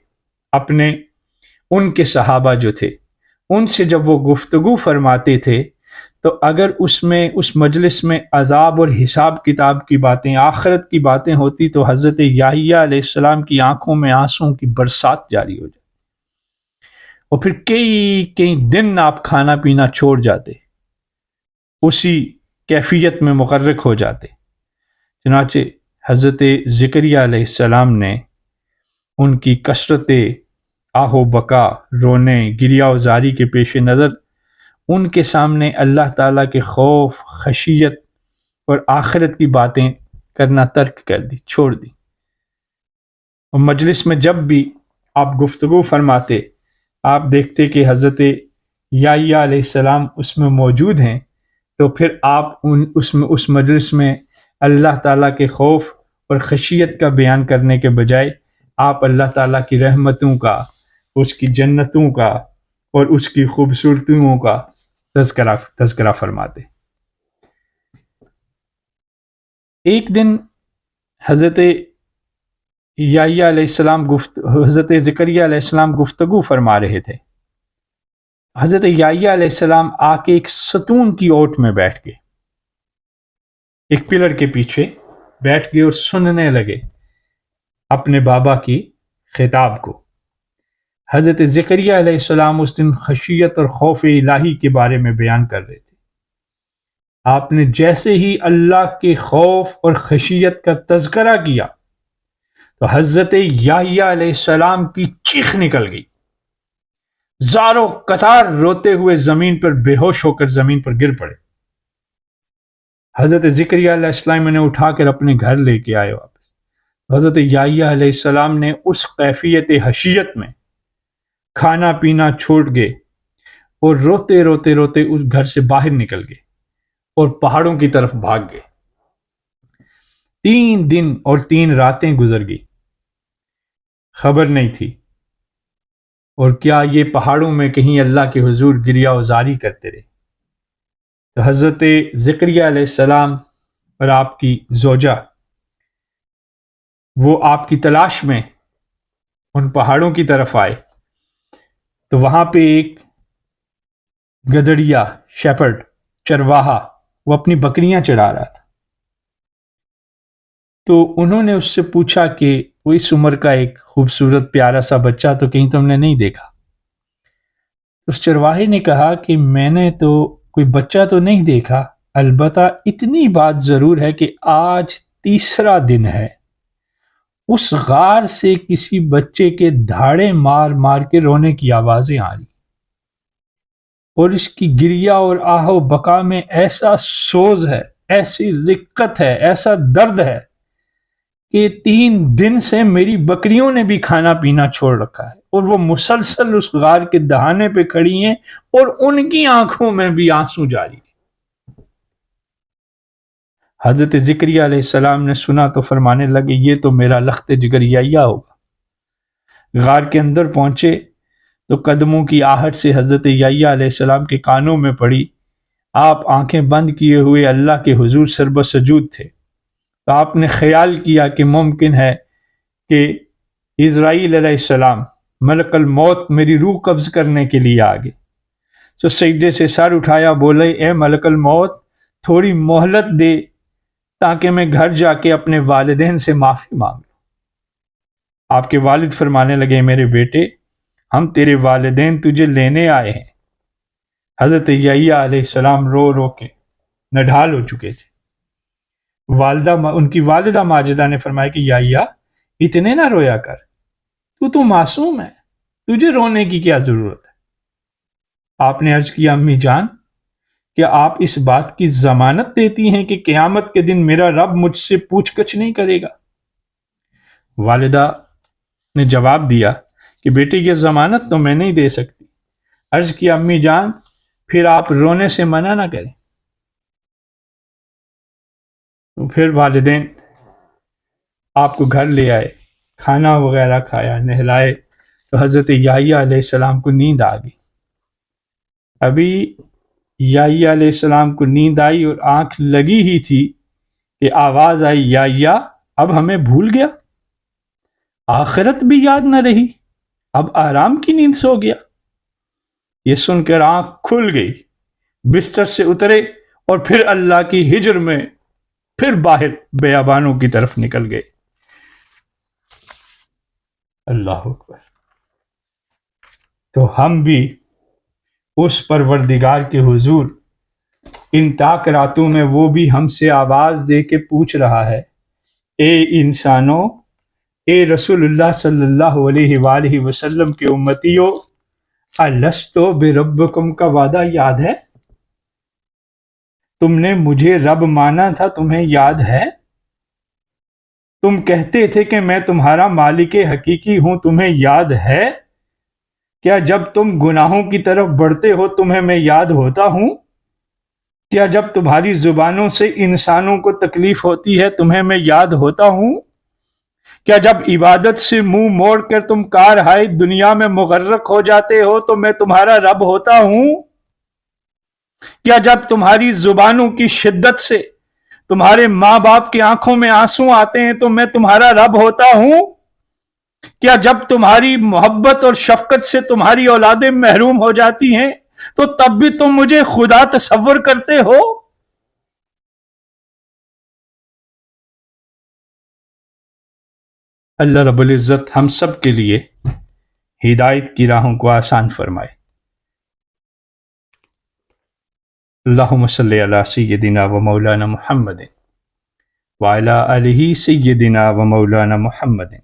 A: اپنے ان کے صحابہ جو تھے ان سے جب وہ گفتگو فرماتے تھے تو اگر اس مجلس میں عذاب اور حساب کتاب کی باتیں، آخرت کی باتیں ہوتی تو حضرت یحییٰ علیہ السلام کی آنکھوں میں آنسوں کی برسات جاری ہو جاتی، اور پھر کئی دن آپ کھانا پینا چھوڑ جاتے، اسی کیفیت میں مغرق ہو جاتے۔ چنانچہ حضرت زکریا علیہ السلام نے ان کی کثرت آہ و بکا، رونے، گریہ و زاری کے پیش نظر ان کے سامنے اللہ تعالیٰ کے خوف، خشیت اور آخرت کی باتیں کرنا ترک کر دی، چھوڑ دی۔ اور مجلس میں جب بھی آپ گفتگو فرماتے آپ دیکھتے کہ حضرت یحییٰ علیہ السلام اس میں موجود ہیں، تو پھر آپ اس مجلس میں اللہ تعالیٰ کے خوف اور خشیت کا بیان کرنے کے بجائے آپ اللہ تعالیٰ کی رحمتوں کا، اس کی جنتوں کا اور اس کی خوبصورتیوں کا تذکرہ فرماتے۔ ایک دن حضرت یحییٰ علیہ السلام حضرت زکریا علیہ السلام گفتگو فرما رہے تھے۔ حضرت یحییٰ علیہ السلام آ کے ایک ستون کی اوٹ میں بیٹھ گئے، ایک پلر کے پیچھے بیٹھ گئے اور سننے لگے اپنے بابا کی خطاب کو۔ حضرت زکریا علیہ السلام اس دن خشیت اور خوف الہی کے بارے میں بیان کر رہے تھے۔ آپ نے جیسے ہی اللہ کے خوف اور خشیت کا تذکرہ کیا تو حضرت یحییٰ علیہ السلام کی چیخ نکل گئی، زاروں قطار روتے ہوئے زمین پر بے ہوش ہو کر زمین پر گر پڑے۔ حضرت زکریا علیہ السلام نے اٹھا کر اپنے گھر لے کے آئے واپس۔ حضرت یحییٰ علیہ السلام نے اس کیفیت حشیت میں کھانا پینا چھوڑ گئے اور روتے روتے روتے اس گھر سے باہر نکل گئے اور پہاڑوں کی طرف بھاگ گئے۔ 3 دن اور 3 راتیں گزر گئی، خبر نہیں تھی، اور کیا یہ پہاڑوں میں کہیں اللہ کے حضور گریہ وزاری کرتے رہے۔ تو حضرت زکریا علیہ السلام اور آپ کی زوجہ وہ آپ کی تلاش میں ان پہاڑوں کی طرف آئے تو وہاں پہ ایک گدڑیا شیپرڈ چرواہا وہ اپنی بکریاں چڑھا رہا تھا۔ تو انہوں نے اس سے پوچھا کہ وہ اس عمر کا ایک خوبصورت پیارا سا بچہ تو کہیں تم نے نہیں دیکھا؟ اس چرواہے نے کہا کہ میں نے تو کوئی بچہ تو نہیں دیکھا، البتہ اتنی بات ضرور ہے کہ آج 3را دن ہے، اس غار سے کسی بچے کے دھاڑے مار مار کے رونے کی آوازیں آ رہی، اور اس کی گریہ اور آہ و بکا میں ایسا سوز ہے، ایسی رقت ہے، ایسا درد ہے کہ 3 دن سے میری بکریوں نے بھی کھانا پینا چھوڑ رکھا ہے، اور وہ مسلسل اس غار کے دہانے پہ کھڑی ہیں اور ان کی آنکھوں میں بھی آنسو جاری ہیں۔ حضرت زکریا علیہ السلام نے سنا تو فرمانے لگے یہ تو میرا لخت جگر یحییٰ ہوگا۔ غار کے اندر پہنچے تو قدموں کی آہٹ سے حضرت یحییٰ علیہ السلام کے کانوں میں پڑی۔ آپ آنکھیں بند کیے ہوئے اللہ کے حضور سربہ سجود تھے، تو آپ نے خیال کیا کہ ممکن ہے کہ اسرائیل علیہ السلام ملک الموت میری روح قبض کرنے کے لیے آ گئے۔ تو سجدے سے سر اٹھایا، بولے اے ملک الموت تھوڑی مہلت دے تاکہ میں گھر جا کے اپنے والدین سے معافی مانگ لوں۔ آپ کے والد فرمانے لگے میرے بیٹے ہم تیرے والدین تجھے لینے آئے ہیں۔ حضرت یحییٰ علیہ السلام رو رو کے نڈھال ہو چکے تھے۔ ان کی والدہ ماجدہ نے فرمایا کہ یحییٰ اتنے نہ رویا کر، تو معصوم ہے، تجھے رونے کی کیا ضرورت ہے؟ آپ نے عرض کیا امی جان کیا آپ اس بات کی ضمانت دیتی ہیں کہ قیامت کے دن میرا رب مجھ سے پوچھ گچھ نہیں کرے گا؟ والدہ نے جواب دیا کہ بیٹے یہ ضمانت تو میں نہیں دے سکتی۔ عرض کیا امی جان پھر آپ رونے سے منع نہ کریں۔ تو پھر والدین آپ کو گھر لے آئے، کھانا وغیرہ کھایا، نہلائے، تو حضرت یحییٰ علیہ السلام کو نیند آ گئی۔ ابھی یحییٰ علیہ السلام کو نیند آئی اور آنکھ لگی ہی تھی کہ آواز آئی یحییٰ اب ہمیں بھول گیا، آخرت بھی یاد نہ رہی، اب آرام کی نیند سو گیا۔ یہ سن کر آنکھ کھل گئی، بستر سے اترے اور پھر اللہ کی ہجر میں پھر باہر بیابانوں کی طرف نکل گئے۔ اللہ اکبر۔ تو ہم بھی اس پروردگار کے حضور ان تاک راتوں میں وہ بھی ہم سے آواز دے کے پوچھ رہا ہے اے انسانوں، اے رسول اللہ صلی اللہ علیہ وآلہ وسلم کے امتیوں، الستو بربکم کا وعدہ یاد ہے؟ تم نے مجھے رب مانا تھا، تمہیں یاد ہے؟ تم کہتے تھے کہ میں تمہارا مالک حقیقی ہوں، تمہیں یاد ہے کیا جب تم گناہوں کی طرف بڑھتے ہو تمہیں میں یاد ہوتا ہوں؟ کیا جب تمہاری زبانوں سے انسانوں کو تکلیف ہوتی ہے تمہیں میں یاد ہوتا ہوں؟ کیا جب عبادت سے منہ موڑ کر تم کارہائے دنیا میں مغرق ہو جاتے ہو تو میں تمہارا رب ہوتا ہوں؟ کیا جب تمہاری زبانوں کی شدت سے تمہارے ماں باپ کی آنکھوں میں آنسو آتے ہیں تو میں تمہارا رب ہوتا ہوں؟ کیا جب تمہاری محبت اور شفقت سے تمہاری اولادیں محروم ہو جاتی ہیں تو تب بھی تم مجھے خدا تصور کرتے ہو؟ اللہ رب العزت ہم سب کے لیے ہدایت کی راہوں کو آسان فرمائے۔ اللہم صلی علی سیدنا و مولانا محمد وعلی آلہ سیدنا و مولانا محمد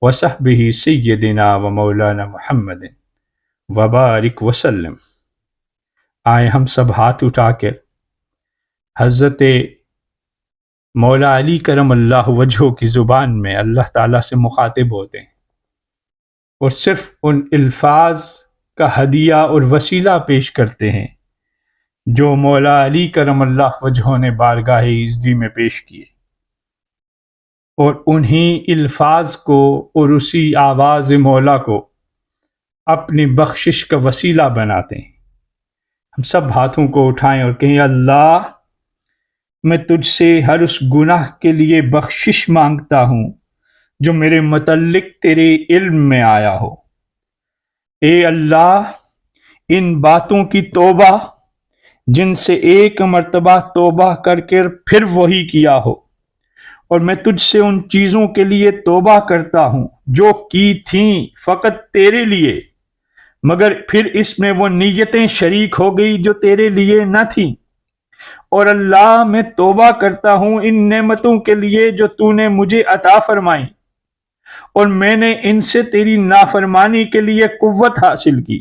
A: وصحبہ سیدنا و مولانا محمد وبارک وسلم۔ آئے ہم سب ہاتھ اٹھا کر حضرت مولا علی کرم اللہ وجہہ کی زبان میں اللہ تعالیٰ سے مخاطب ہوتے ہیں اور صرف ان الفاظ کا ہدیہ اور وسیلہ پیش کرتے ہیں جو مولا علی کرم اللہ وجہہ نے بارگاہ عزتی میں پیش کیے، اور انہی الفاظ کو اور اسی آواز مولا کو اپنی بخشش کا وسیلہ بناتے ہیں۔ ہم سب ہاتھوں کو اٹھائیں اور کہیں اللہ میں تجھ سے ہر اس گناہ کے لیے بخشش مانگتا ہوں جو میرے متعلق تیرے علم میں آیا ہو۔ اے اللہ ان باتوں کی توبہ جن سے ایک مرتبہ توبہ کر کے پھر وہی کیا ہو، اور میں تجھ سے ان چیزوں کے لیے توبہ کرتا ہوں جو کی تھیں فقط تیرے لیے، مگر پھر اس میں وہ نیتیں شریک ہو گئی جو تیرے لیے نہ تھیں۔ اور اللہ میں توبہ کرتا ہوں ان نعمتوں کے لیے جو تو نے مجھے عطا فرمائیں اور میں نے ان سے تیری نافرمانی کے لیے قوت حاصل کی۔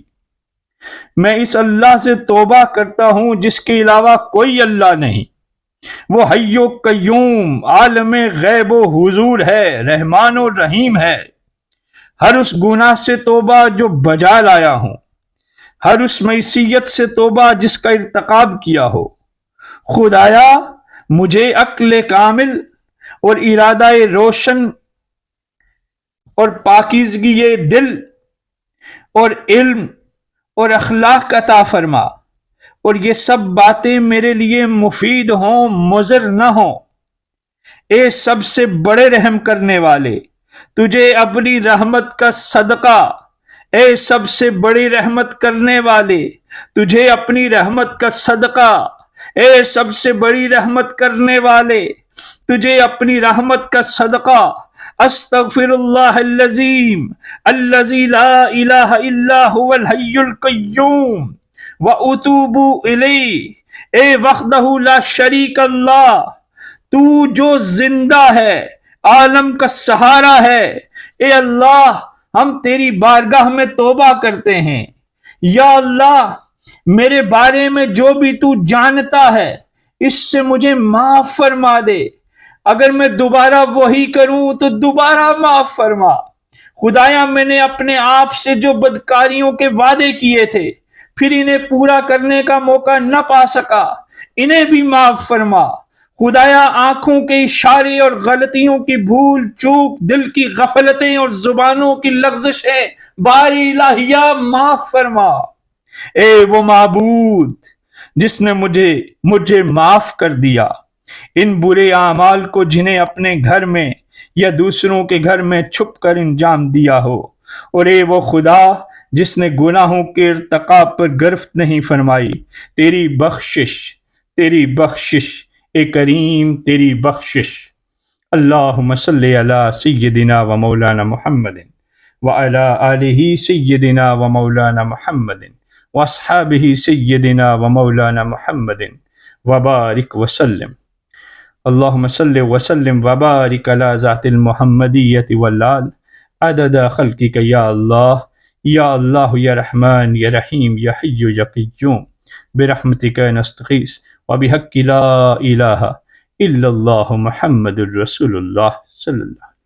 A: میں اس اللہ سے توبہ کرتا ہوں جس کے علاوہ کوئی اللہ نہیں، وہ حی و قیوم عالم غیب و حضور ہے، رحمان و رحیم ہے۔ ہر اس گناہ سے توبہ جو بجا لایا ہوں، ہر اس معصیت سے توبہ جس کا ارتکاب کیا ہو۔ خدایا مجھے عقل کامل اور ارادہ روشن اور پاکیزگی دل اور علم اور اخلاق عطا فرما، اور یہ سب باتیں میرے لیے مفید ہوں، مضر نہ ہوں۔ اے سب سے بڑے رحم کرنے والے، تجھے اپنی رحمت کا صدقہ، اے سب سے بڑی رحمت کرنے والے، تجھے اپنی رحمت کا صدقہ، اے سب سے بڑی رحمت کرنے والے، تجھے اپنی رحمت کا صدقہ۔ استغفر اللہ العظیم الذی لا الہ الا هو الحی القیوم واتوب الیہ۔ اے وحدہ لا شریک اللہ، تو جو زندہ ہے، عالم کا سہارا ہے، اے اللہ ہم تیری بارگاہ میں توبہ کرتے ہیں۔ یا اللہ میرے بارے میں جو بھی تو جانتا ہے اس سے مجھے معاف فرما دے، اگر میں دوبارہ وہی کروں تو دوبارہ معاف فرما۔ خدایا میں نے اپنے آپ سے جو بدکاریوں کے وعدے کیے تھے پھر انہیں پورا کرنے کا موقع نہ پا سکا، انہیں بھی معاف فرما۔ خدایا آنکھوں کے اشارے اور غلطیوں کی بھول چوک، دل کی غفلتیں اور زبانوں کی لغزشیں باری الہیہ معاف فرما۔ اے وہ معبود جس نے مجھے معاف کر دیا ان برے اعمال کو جنہیں اپنے گھر میں یا دوسروں کے گھر میں چھپ کر انجام دیا ہو، اور اے وہ خدا جس نے گناہوں کے ارتکاب پر گرفت نہیں فرمائی، تیری بخشش اے کریم، تیری بخشش۔ اللہم صلی علی سیدنا و مولانا محمد وعلی آلہ سیدنا و مولانا محمد واصحابہ سیدنا و مولانا محمد وبارک وسلم۔ اللہم صلی وسلم وبارک علی ذات المحمدیت والآل عدد خلقک یا اللہ یا رحمان یا رحیم یا حی یا قیوم، برحمتک نستغیث وبحق لا الہ الا اللہ محمد الرسول اللہ صلی اللہ